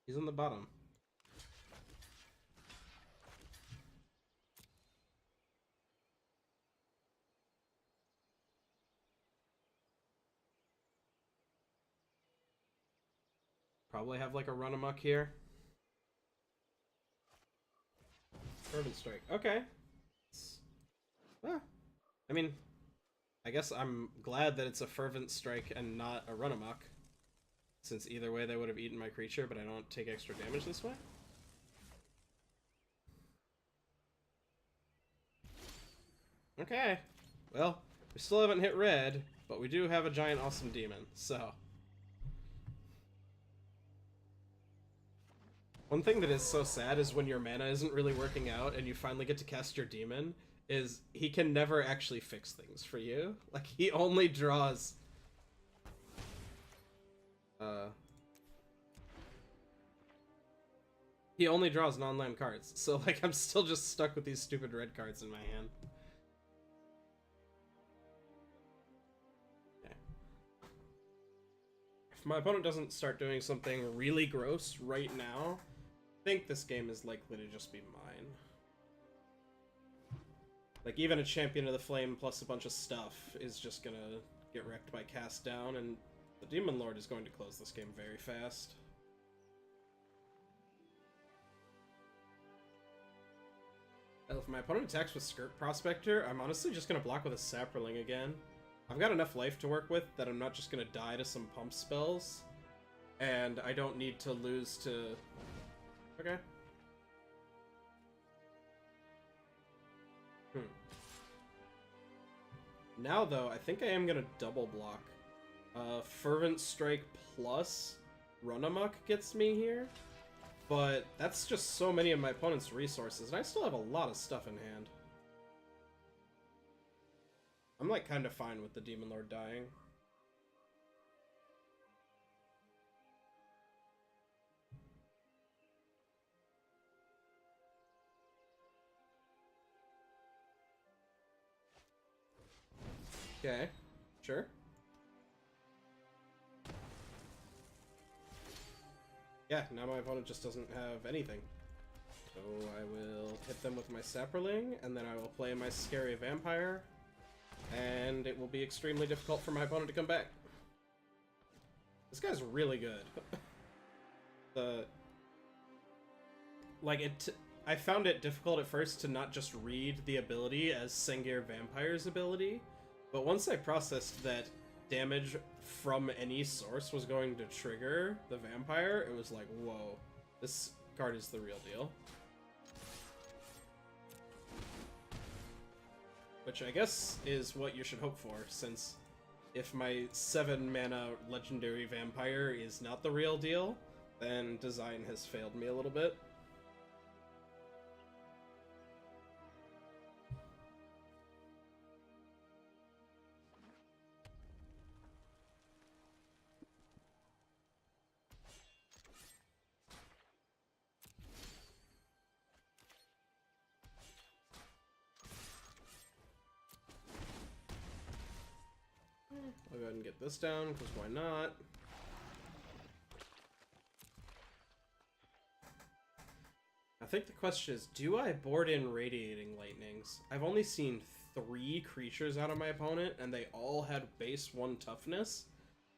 He's on the bottom. Probably have, like, a Runamuck here. Fervent Strike. Okay. I mean, I guess I'm glad that it's a Fervent Strike and not a Runamuck, since either way they would have eaten my creature, but I don't take extra damage this way. Okay. Well, we still haven't hit red, but we do have a giant awesome demon, so... One thing that is so sad is when your mana isn't really working out and you finally get to cast your demon, is he can never actually fix things for you. Like, he only draws... He only draws non-land cards, so, like, I'm still just stuck with these stupid red cards in my hand. Okay. If my opponent doesn't start doing something really gross right now, I think this game is likely to just be mine. Like, even a Champion of the Flame plus a bunch of stuff is just gonna get wrecked by Cast Down, and the Demon Lord is going to close this game very fast. If my opponent attacks with Skirt Prospector, I'm honestly just gonna block with a Saproling again. I've got enough life to work with that I'm not just gonna die to some pump spells, and I don't need to lose to... Okay. Now, though, I think I am gonna double block. Fervent Strike plus Run Amok gets me here. But that's just so many of my opponent's resources, and I still have a lot of stuff in hand. I'm, like, kind of fine with the Demon Lord dying. Okay, sure. Yeah, now my opponent just doesn't have anything. So I will hit them with my Saproling, and then I will play my Scary Vampire, and it will be extremely difficult for my opponent to come back. This guy's really good. I found it difficult at first to not just read the ability as Sengir Vampire's ability, but once I processed that damage from any source was going to trigger the vampire, it was like, whoa, this card is the real deal. Which I guess is what you should hope for, since if my 7-mana legendary vampire is not the real deal, then design has failed me a little bit. I'll go ahead and get this down, because why not? I think the question is, do I board in Radiating Lightnings? I've only seen 3 creatures out of my opponent, and they all had base 1 toughness.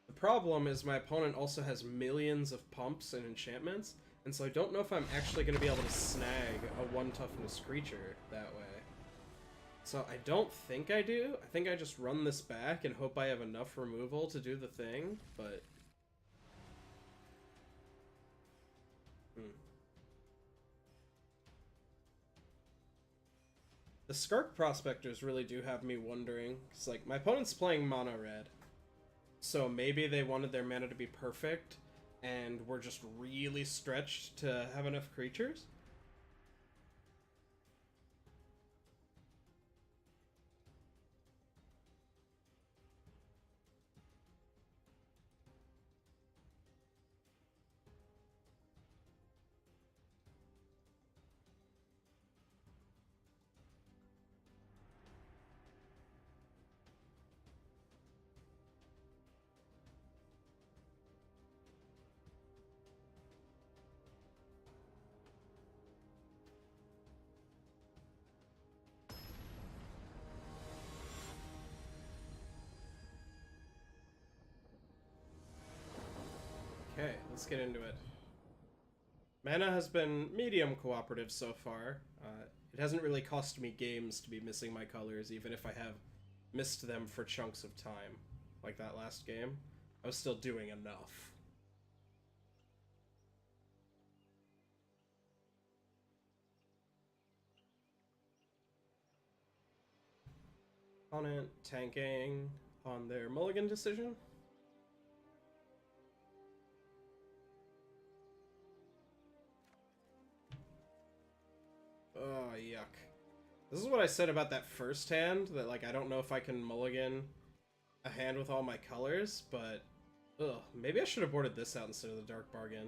The problem is my opponent also has millions of pumps and enchantments, and so I don't know if I'm actually going to be able to snag a 1 toughness creature that way. So I don't think I do. I think I just run this back and hope I have enough removal to do the thing, but... The Skark Prospectors really do have me wondering. It's like, my opponent's playing mono red, so maybe they wanted their mana to be perfect, and were just really stretched to have enough creatures? Okay, let's get into it. Mana has been medium cooperative so far. It hasn't really cost me games to be missing my colors, even if I have missed them for chunks of time. Like that last game. I was still doing enough. Opponent tanking on their mulligan decision. Oh, yuck. This is what I said about that first hand, that, like, I don't know if I can mulligan a hand with all my colors, but... Ugh, maybe I should have boarded this out instead of the Dark Bargain.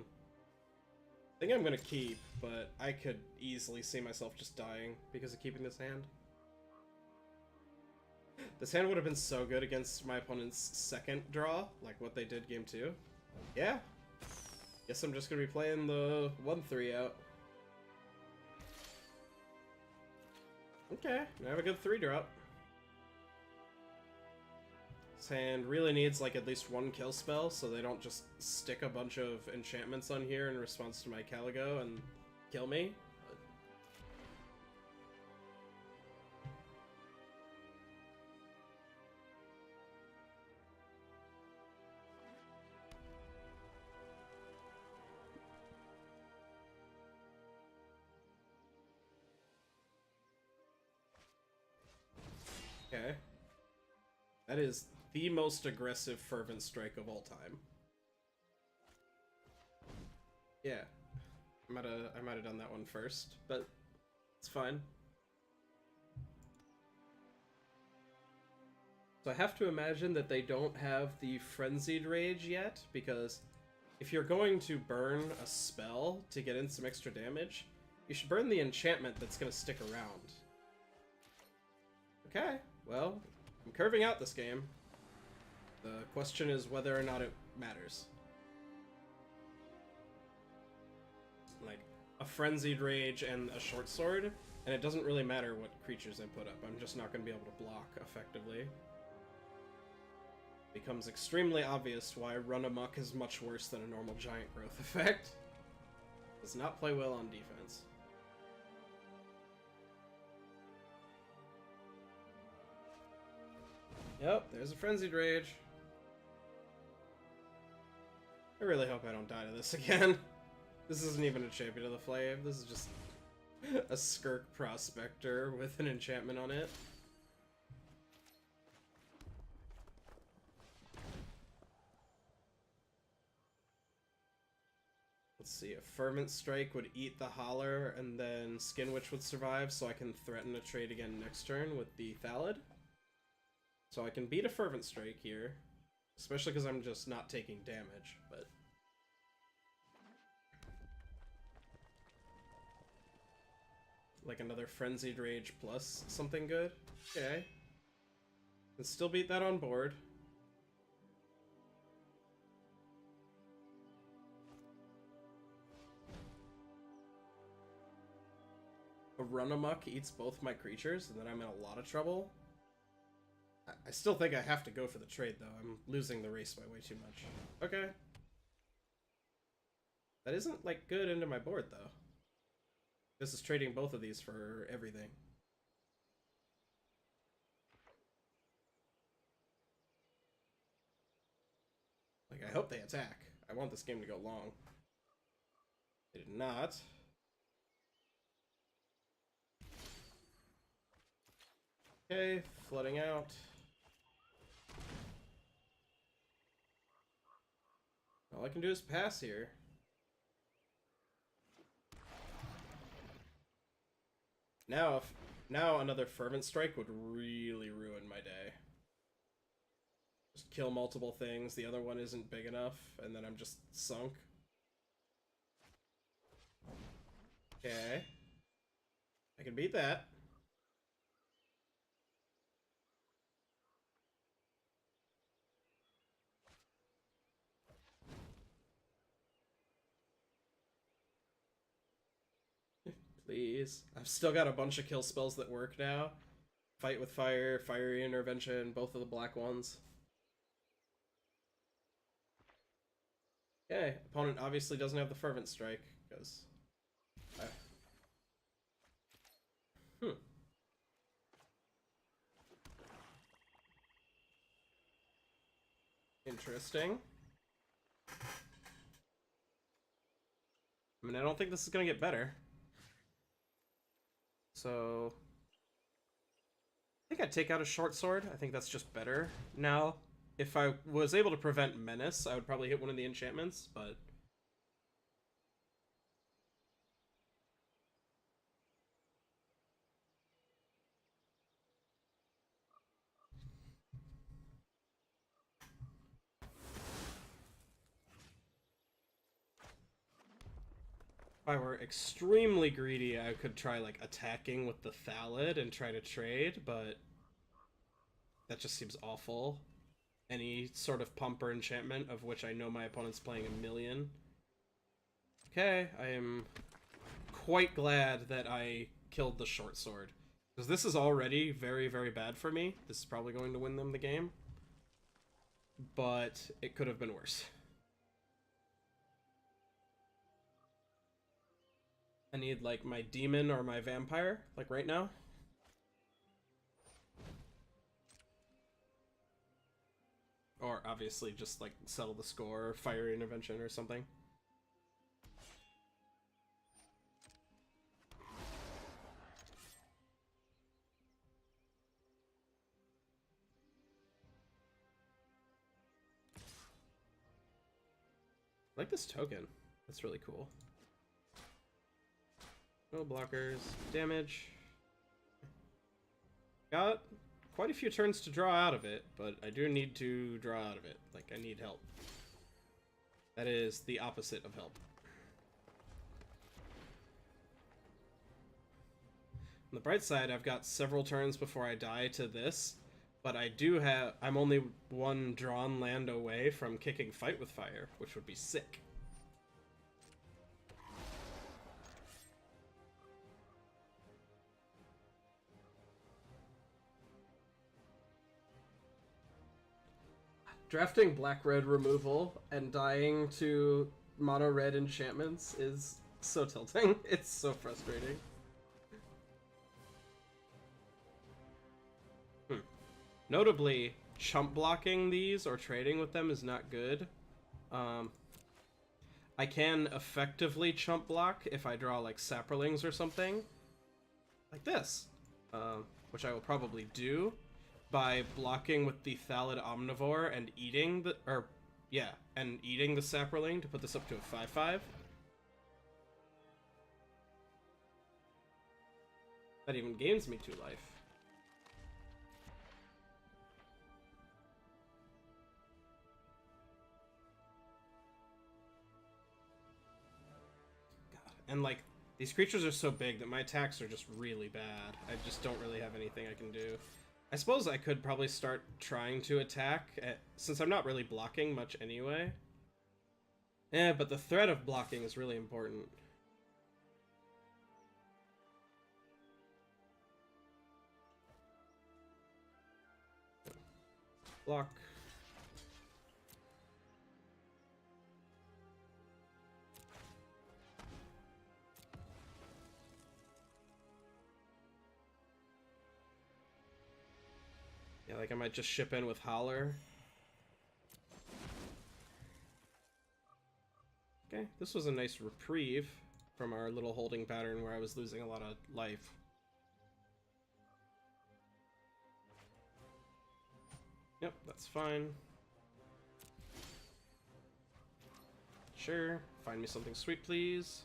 I think I'm gonna keep, but I could easily see myself just dying because of keeping this hand. This hand would have been so good against my opponent's second draw, like what they did game 2. Yeah. Guess I'm just gonna be playing the 1-3 out. Okay, I have a good 3-drop. This hand really needs like at least one kill spell, so they don't just stick a bunch of enchantments on here in response to my Caligo and kill me. Okay. That is the most aggressive Fervent Strike of all time. Yeah. I might have done that one first, but it's fine. So I have to imagine that they don't have the Frenzied Rage yet, because if you're going to burn a spell to get in some extra damage, you should burn the enchantment that's going to stick around. Okay, well, I'm curving out this game. The question is whether or not it matters. Like, a Frenzied Rage and a Short Sword, and it doesn't really matter what creatures I put up. I'm just not going to be able to block effectively. Becomes extremely obvious why Run Amok is much worse than a normal Giant Growth effect. Does not play well on defense. Yep, there's a Frenzied Rage. I really hope I don't die to this again. This isn't even a Champion of the Flame. This is just a Skirk Prospector with an enchantment on it. Let's see, a Fervent Strike would eat the Holler, and then Skin Witch would survive, so I can threaten a trade again next turn with the Thallid. So I can beat a Fervent Strike here, especially because I'm just not taking damage, but... Like another Frenzied Rage plus something good? Okay. Can still beat that on board. A Run Amok eats both my creatures, and then I'm in a lot of trouble. I still think I have to go for the trade, though. I'm losing the race by way too much. Okay. That isn't, like, good into my board, though. This is trading both of these for everything. Like, I hope they attack. I want this game to go long. They did not. Okay, flooding out. All I can do is pass here. Now another Fervent Strike would really ruin my day. Just kill multiple things, the other one isn't big enough, and then I'm just sunk. Okay. I can beat that. Please. I've still got a bunch of kill spells that work now. Fight with Fire, Fiery Intervention, both of the black ones. Okay, opponent obviously doesn't have the Fervent Strike, because... Interesting. I mean, I don't think this is gonna get better. So... I think I'd take out a Short Sword. I think that's just better. Now, if I was able to prevent Menace, I would probably hit one of the enchantments, but... I were extremely greedy, I could try, like, attacking with the Thallid and try to trade, but that just seems awful. Any sort of pump or enchantment, of which I know my opponent's playing a million. Okay, I am quite glad that I killed the short sword. Because this is already very, very bad for me. This is probably going to win them the game. But it could have been worse. I need, like, my demon or my vampire, like, right now. Or, obviously, just, like, settle the score, or fire intervention or something. I like this token. That's really cool. No blockers. Damage. Got quite a few turns to draw out of it, but I do need to draw out of it. Like, I need help. That is the opposite of help. On the bright side, I've got several turns before I die to this, but I'm only one drawn land away from kicking Fight with Fire, which would be sick. Drafting black-red removal and dying to mono-red enchantments is so tilting. It's so frustrating. Notably, chump blocking these or trading with them is not good. I can effectively chump block if I draw, like, Saprolings or something. Like this. Which I will probably do by blocking with the Thallid Omnivore and eating the... and eating the Saproling to put this up to a 5/5. That even gains me 2 life. And, like, these creatures are so big that my attacks are just really bad. I just don't really have anything I can do. I suppose I could probably start trying to attack, since I'm not really blocking much anyway. But the threat of blocking is really important. Block. Yeah, like I might just ship in with Holler. Okay, this was a nice reprieve from our little holding pattern where I was losing a lot of life. Yep, that's fine. Sure, find me something sweet, please.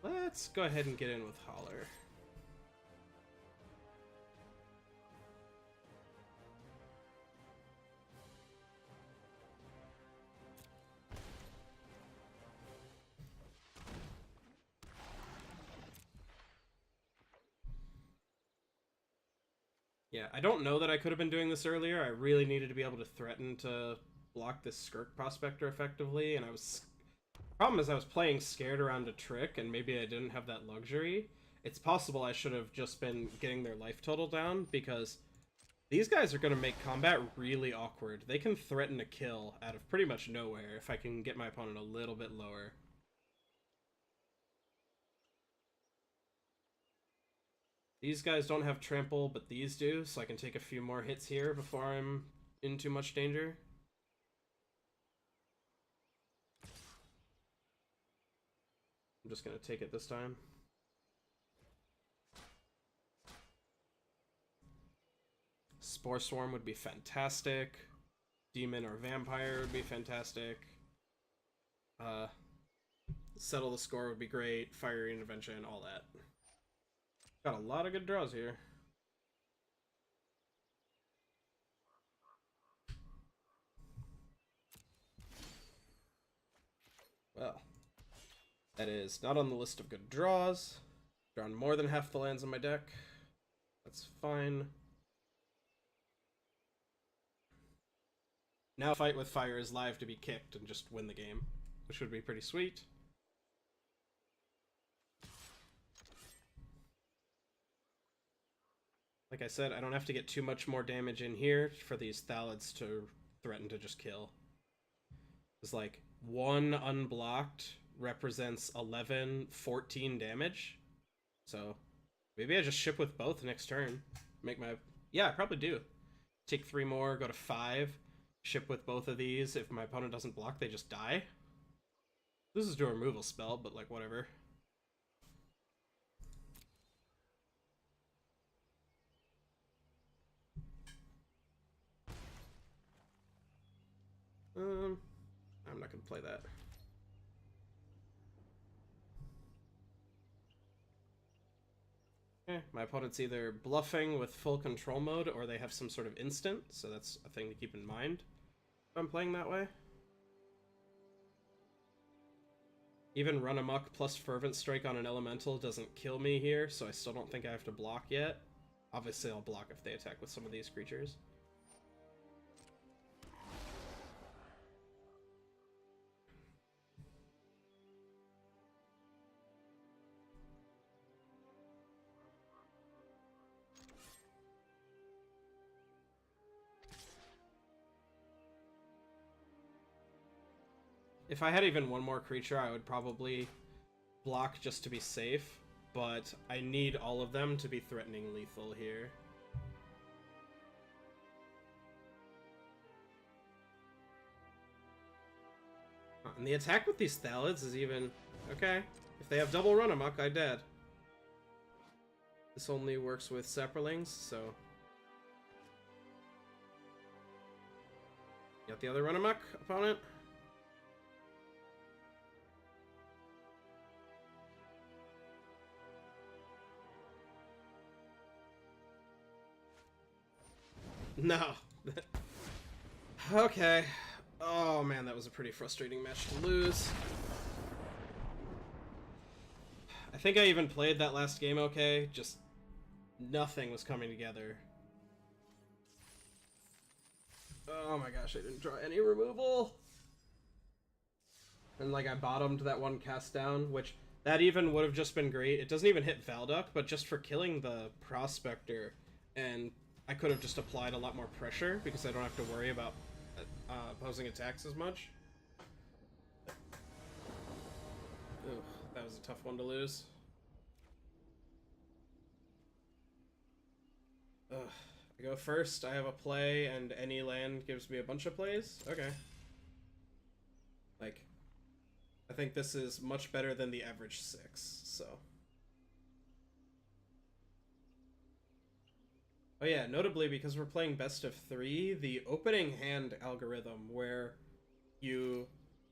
Let's go ahead and get in with Holler. Yeah, I don't know that I could have been doing this earlier. I really needed to be able to threaten to block this Skirk Prospector effectively, and problem is I was playing scared around a trick, and maybe I didn't have that luxury. It's possible I should have just been getting their life total down, because these guys are going to make combat really awkward. They can threaten a kill out of pretty much nowhere if I can get my opponent a little bit lower. These guys don't have trample, but these do, so I can take a few more hits here before I'm in too much danger. I'm just gonna take it this time. Spore Swarm would be fantastic. Demon or Vampire would be fantastic. settle the score would be great, fiery intervention, all that. Got a lot of good draws here. Well, that is not on the list of good draws. Drawn more than half the lands in my deck. That's fine. Now Fight with Fire is live to be kicked and just win the game, which would be pretty sweet. Like I said, I don't have to get too much more damage in here for these Thalids to threaten to just kill. It's like 1 unblocked represents 11, 14 damage. So maybe I just ship with both next turn. Make my... Yeah, I probably do. Take 3 more, go to 5. Ship with both of these. If my opponent doesn't block, they just die. This is a removal spell, but like, whatever. I'm not gonna play that. Okay, my opponent's either bluffing with full control mode or they have some sort of instant, so that's a thing to keep in mind if I'm playing that way. Even Run Amok plus Fervent Strike on an elemental doesn't kill me here, so I still don't think I have to block yet. Obviously I'll block if they attack with some of these creatures. If I had even one more creature, I would probably block just to be safe, but I need all of them to be threatening lethal here. And the attack with these Thalids is even... Okay, if they have double Run Amok, I dead. This only works with Saprolings, so... Got the other Run Amok, opponent? No. Okay. Oh man, that was a pretty frustrating match to lose. I think I even played that last game okay, just nothing was coming together. Oh my gosh, I didn't draw any removal. And like I bottomed that one cast down, which that even would have just been great. It doesn't even hit Valduk, but just for killing the Prospector, and I could have just applied a lot more pressure because I don't have to worry about opposing attacks as much. Ugh, that was a tough one to lose. Ugh. I go first, I have a play, and any land gives me a bunch of plays? Okay. Like, I think this is much better than the average 6, so... Oh yeah, notably because we're playing best of 3, the opening hand algorithm where you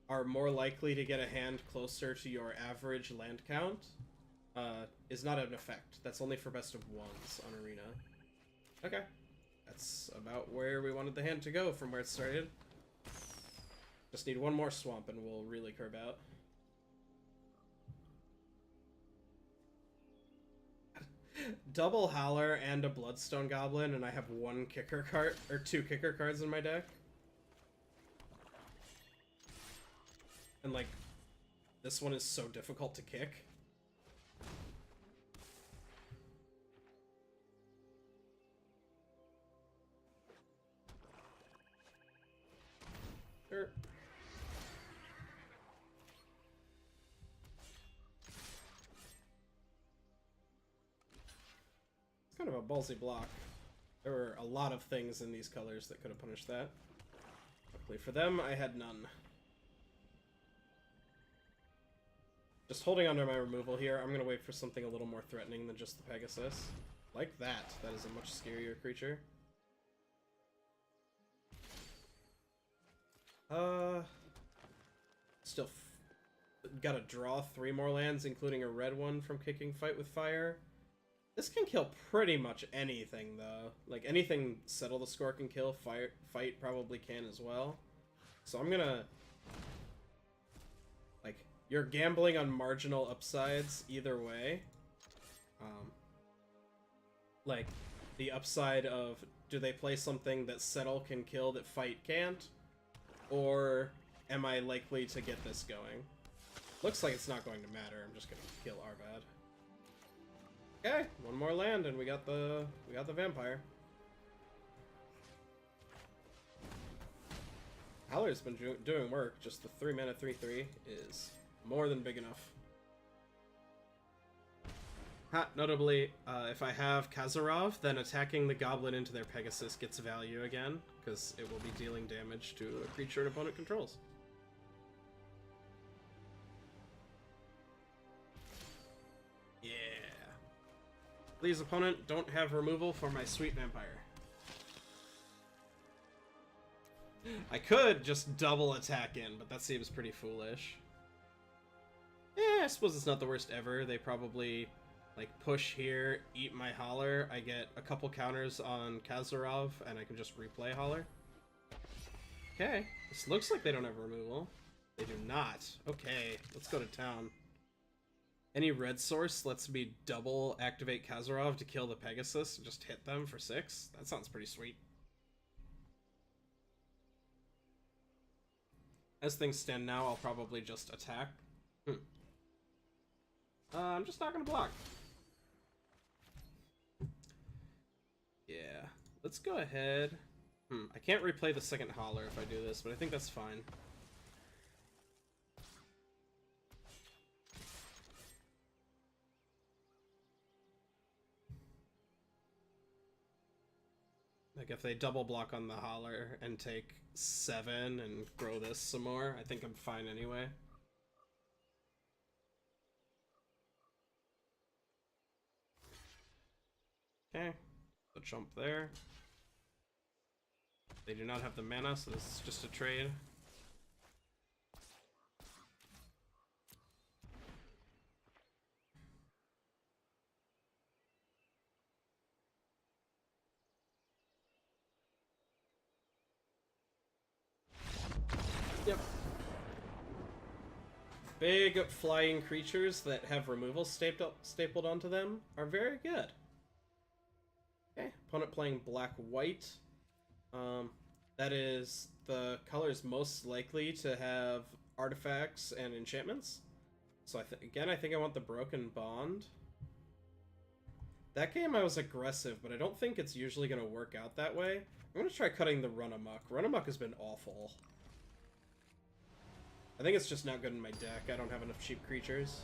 are more likely to get a hand closer to your average land count is not an effect. That's only for best of 1s on Arena. Okay, that's about where we wanted the hand to go from where it started. Just need one more swamp and we'll really curb out. Double Howler and a Bloodstone Goblin, and I have 1 kicker card, or 2 kicker cards in my deck. And like, this one is so difficult to kick. Sure. Kind of a ballsy block. There were a lot of things in these colors that could have punished that. Luckily for them, I had none. Just holding onto my removal here, I'm going to wait for something a little more threatening than just the Pegasus. Like that. That is a much scarier creature. Still... gotta draw 3 more lands, including a red one from kicking Fight with Fire. This can kill pretty much anything, though. Like, anything Settle the Score can kill, Fight probably can as well. So I'm gonna... Like, you're gambling on marginal upsides either way. Like, the upside of, do they play something that Settle can kill that Fight can't? Or am I likely to get this going? Looks like it's not going to matter. I'm just gonna kill Arvad. Okay, one more land and we got the vampire. Howler's been doing work. Just the 3-mana 3/3 is more than big enough. Notably, if I have Kazarov, then attacking the goblin into their Pegasus gets value again, because it will be dealing damage to a creature an opponent controls. Yeah. Please, opponent, don't have removal for my sweet vampire. I could just double attack in, but that seems pretty foolish. Yeah, I suppose it's not the worst ever. They probably... like, push here, eat my Holler, I get a couple counters on Kazarov, and I can just replay Holler. Okay, this looks like they don't have removal. They do not. Okay, let's go to town. Any red source lets me double activate Kazarov to kill the Pegasus and just hit them for 6? That sounds pretty sweet. As things stand now, I'll probably just attack. I'm just not gonna block. Yeah, let's go ahead. I can't replay the second Holler if I do this, but I think that's fine. Like, if they double block on the Holler and take 7 and grow this some more, I think I'm fine anyway. Okay. The jump there. They do not have the mana, so this is just a trade. Yep. Big flying creatures that have removal stapled onto them are very good. Okay, opponent playing black-white. That is the colors most likely to have artifacts and enchantments. So again, I think I want the Broken Bond. That game I was aggressive, but I don't think it's usually going to work out that way. I'm going to try cutting the Run Amok. Run Amok has been awful. I think it's just not good in my deck. I don't have enough cheap creatures.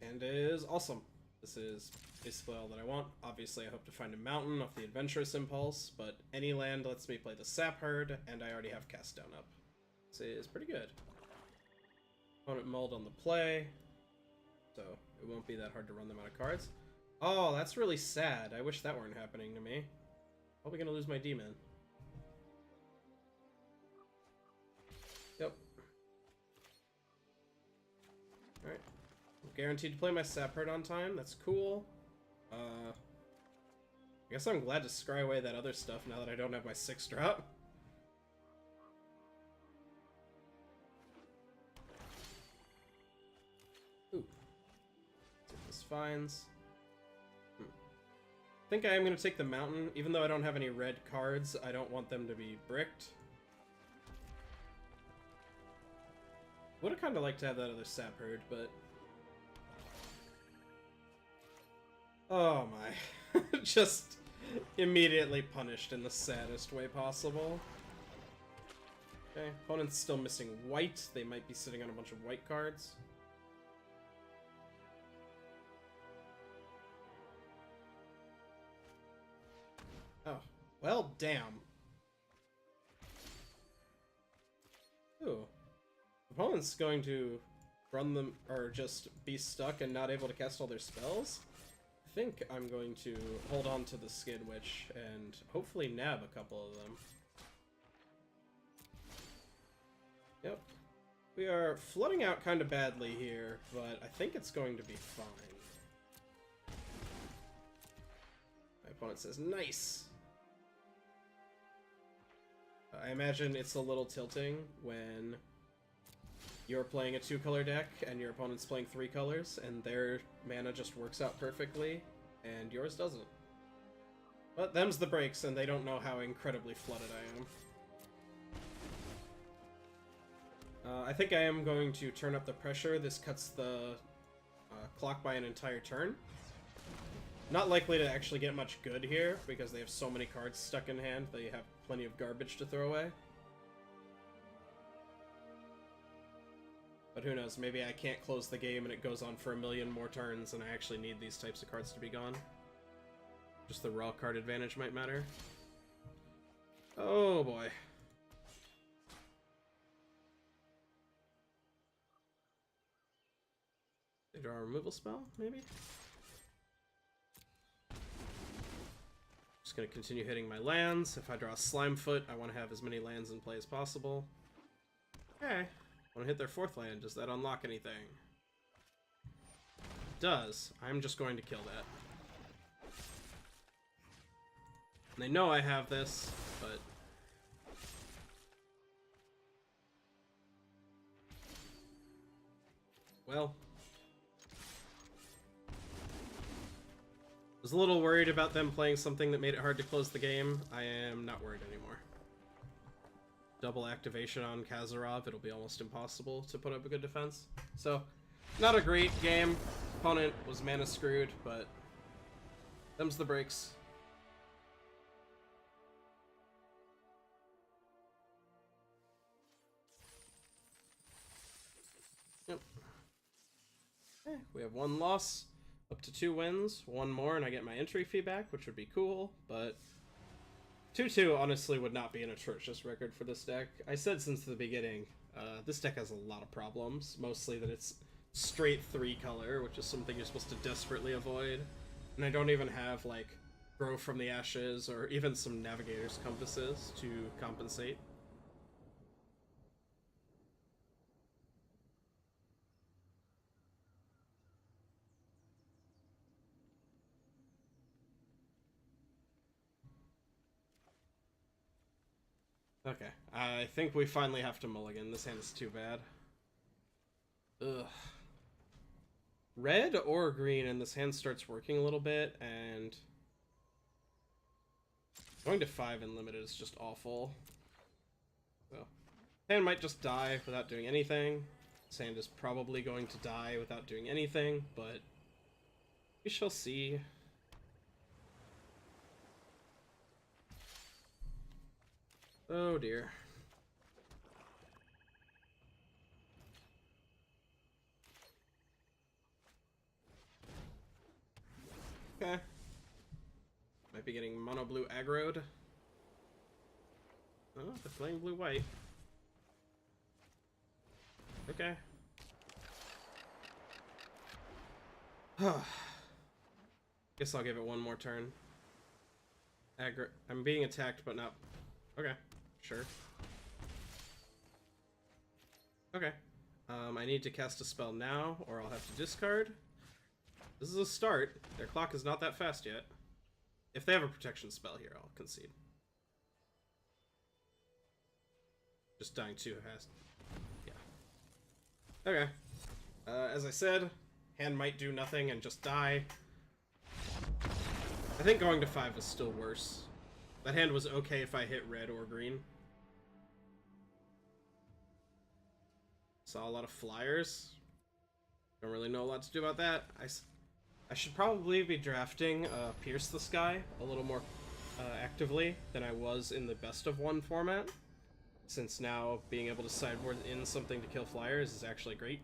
And it is awesome. This is basically all that I want. Obviously, I hope to find a mountain off the Adventurous Impulse, but any land lets me play the Sap Herd, and I already have Cast Down up. This is pretty good. Opponent mulled on the play, so it won't be that hard to run them out of cards. Oh, that's really sad. I wish that weren't happening to me. Probably gonna lose my D-Man. Yep. Alright. Guaranteed to play my Sap Herd on time. That's cool. I guess I'm glad to scry away that other stuff now that I don't have my 6-drop. Ooh. Let's see if this finds. I think I am going to take the mountain. Even though I don't have any red cards, I don't want them to be bricked. Would have kind of liked to have that other Sap Herd, but... oh my. Just immediately punished in the saddest way possible. Okay, opponent's still missing white. They might be sitting on a bunch of white cards. Oh, well, damn. Opponent's going to run them, or just be stuck and not able to cast all their spells. I think I'm going to hold on to the Skin Witch and hopefully nab a couple of them. Yep. We are flooding out kind of badly here, but I think it's going to be fine. My opponent says, nice! I imagine it's a little tilting when you're playing a 2-color deck and your opponent's playing 3 colors, and their mana just works out perfectly, and yours doesn't. But them's the breaks, and they don't know how incredibly flooded I am. I think I am going to turn up the pressure. This cuts the clock by an entire turn. Not likely to actually get much good here, because they have so many cards stuck in hand, they have plenty of garbage to throw away. But who knows, maybe I can't close the game and it goes on for a million more turns and I actually need these types of cards to be gone. Just the raw card advantage might matter. Oh boy. They draw a removal spell, maybe? Just gonna continue hitting my lands. If I draw a Slimefoot, I want to have as many lands in play as possible. Okay. Want to hit their 4th land. Does that unlock anything? It does. I'm just going to kill that. And they know I have this, but... well... I was a little worried about them playing something that made it hard to close the game. I am not worried anymore. Double activation on Kazarov, it'll be almost impossible to put up a good defense. So, not a great game. Opponent was mana screwed, but them's the breaks. Yep. Okay, we have 1 loss. Up to 2 wins, 1 more, and I get my entry fee back, which would be cool, but 2-2 honestly would not be an atrocious record for this deck. I said since the beginning, this deck has a lot of problems, mostly that it's straight 3-color, which is something you're supposed to desperately avoid, and I don't even have, like, Grow from the Ashes, or even some Navigator's Compasses to compensate. Okay, I think we finally have to mulligan. This hand is too bad. Ugh. Red or green, and this hand starts working a little bit, and... going to 5 in limited is just awful. So, hand might just die without doing anything. This hand is probably going to die without doing anything, but... we shall see. Oh dear. Okay. Might be getting mono blue aggroed. Oh, they're playing blue white. Okay. Guess I'll give it 1 more turn. Aggro. I'm being attacked, but not. Okay. Sure. Okay. I need to cast a spell now, or I'll have to discard. This is a start. Their clock is not that fast yet. If they have a protection spell here, I'll concede. Just dying too fast. Yeah. Okay. As I said, hand might do nothing and just die. I think going to 5 is still worse. That hand was okay if I hit red or green. Saw a lot of flyers. Don't really know a lot to do about that. I should probably be drafting Pierce the Sky a little more actively than I was in the best of 1 format, since now being able to sideboard in something to kill flyers is actually great.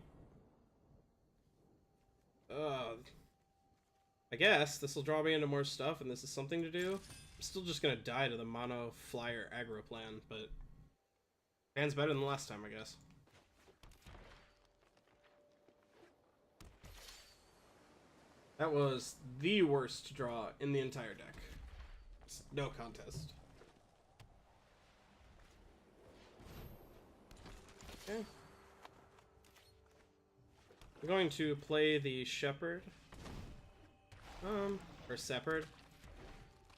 I guess this will draw me into more stuff, and this is something to do. I'm still just gonna die to the mono flyer aggro plan, but hand's better than the last time, I guess. That was the worst draw in the entire deck. It's no contest. Okay. I'm going to play the Shepherd. Or Shepherd.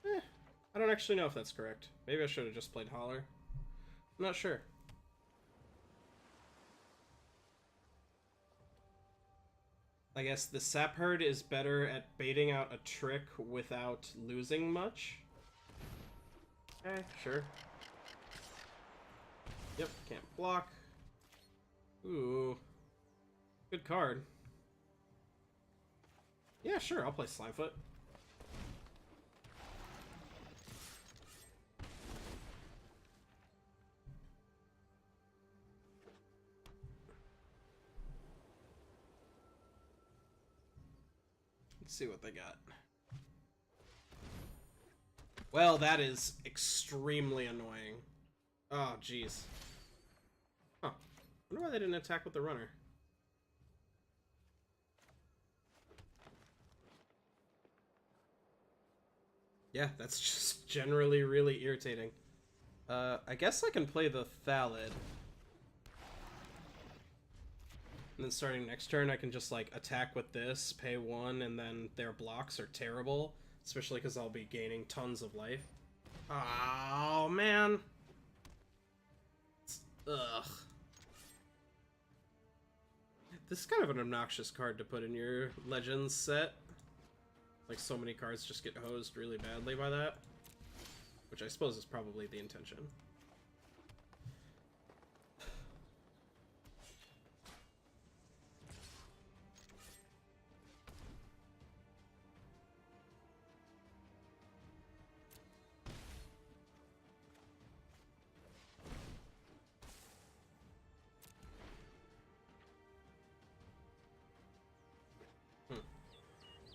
I don't actually know if that's correct. Maybe I should have just played Holler. I'm not sure. I guess the Shepherd is better at baiting out a trick without losing much. Okay, sure. Yep, can't block. Ooh. Good card. Yeah, sure, I'll play Slimefoot. Let's see what they got. Well, that is extremely annoying. Oh, jeez. Huh. I wonder why they didn't attack with the runner. Yeah, that's just generally really irritating. I guess I can play the Thallid. And then starting next turn, I can just, like, attack with this, pay 1, and then their blocks are terrible. Especially because I'll be gaining tons of life. Oh, man. Ugh. This is kind of an obnoxious card to put in your Legends set. Like, so many cards just get hosed really badly by that. Which I suppose is probably the intention.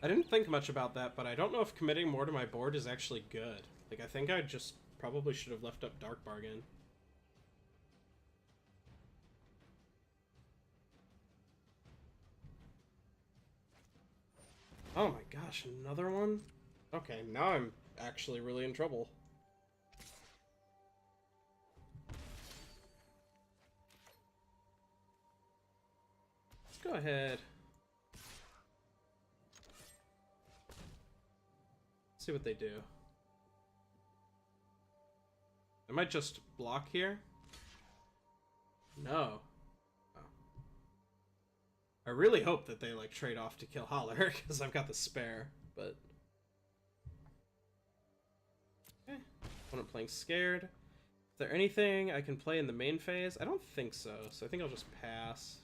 I didn't think much about that, but I don't know if committing more to my board is actually good. Like, I think I just probably should have left up Dark Bargain. Oh my gosh, another one? Okay, now I'm actually really in trouble. Let's go ahead. See what they do. I might just block here. No. Oh. I really hope that they like trade off to kill Holler because I've got the spare, but okay. Opponent playing scared. Is there anything I can play in the main phase? I don't think so, so I think I'll just pass.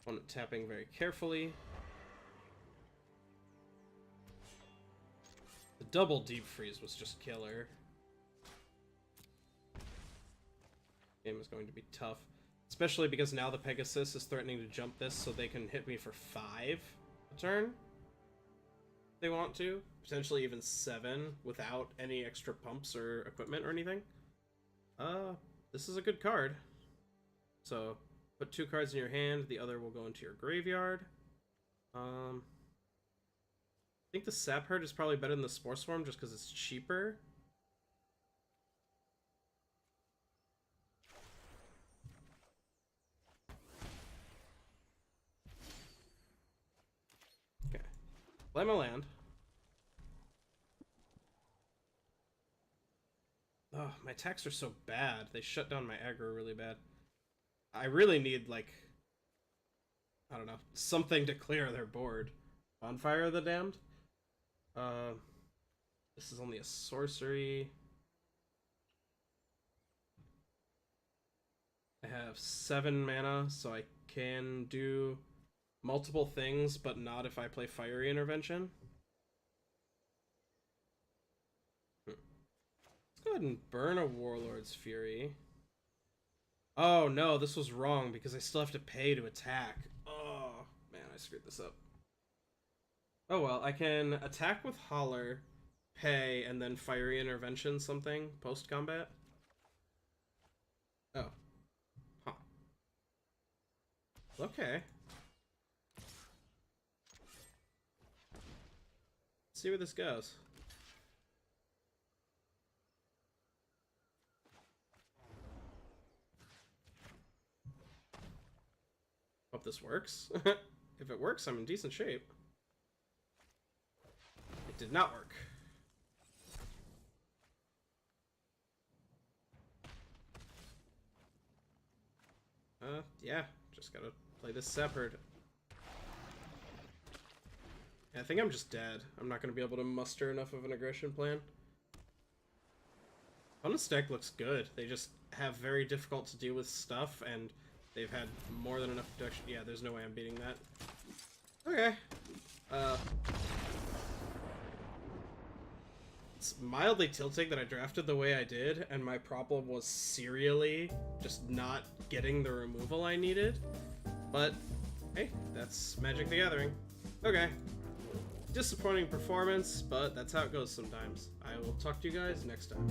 Opponent tapping very carefully. The double deep freeze was just killer. Game is going to be tough. Especially because now the Pegasus is threatening to jump this so they can hit me for 5 a turn. If they want to. Potentially even 7 without any extra pumps or equipment or anything. This is a good card. So put 2 cards in your hand, the other will go into your graveyard. I think the Sap Herd is probably better than the Spore Swarm just because it's cheaper. Okay. Play my land. Oh, my attacks are so bad. They shut down my aggro really bad. I really need, like, I don't know, something to clear their board. Bonfire of the Damned? This is only a sorcery. I have 7 mana, so I can do multiple things, but not if I play Fiery Intervention. Let's go ahead and burn a Warlord's Fury. Oh no, this was wrong because I still have to pay to attack. Oh, man, I screwed this up. Oh well, I can attack with Holler, pay and then fiery intervention something post-combat? Oh. Huh. Okay. Let's see where this goes. Hope this works. If it works, I'm in decent shape. It did not work. Yeah, just gotta play this separate. Yeah, I think I'm just dead. I'm not gonna be able to muster enough of an aggression plan. Opponent's deck looks good. They just have very difficult to deal with stuff, and they've had more than enough protection. Yeah, there's no way I'm beating that. Okay. It's mildly tilting that I drafted the way I did, and my problem was serially just not getting the removal I needed. But, hey, that's Magic the Gathering. Okay. Disappointing performance, but that's how it goes sometimes. I will talk to you guys next time.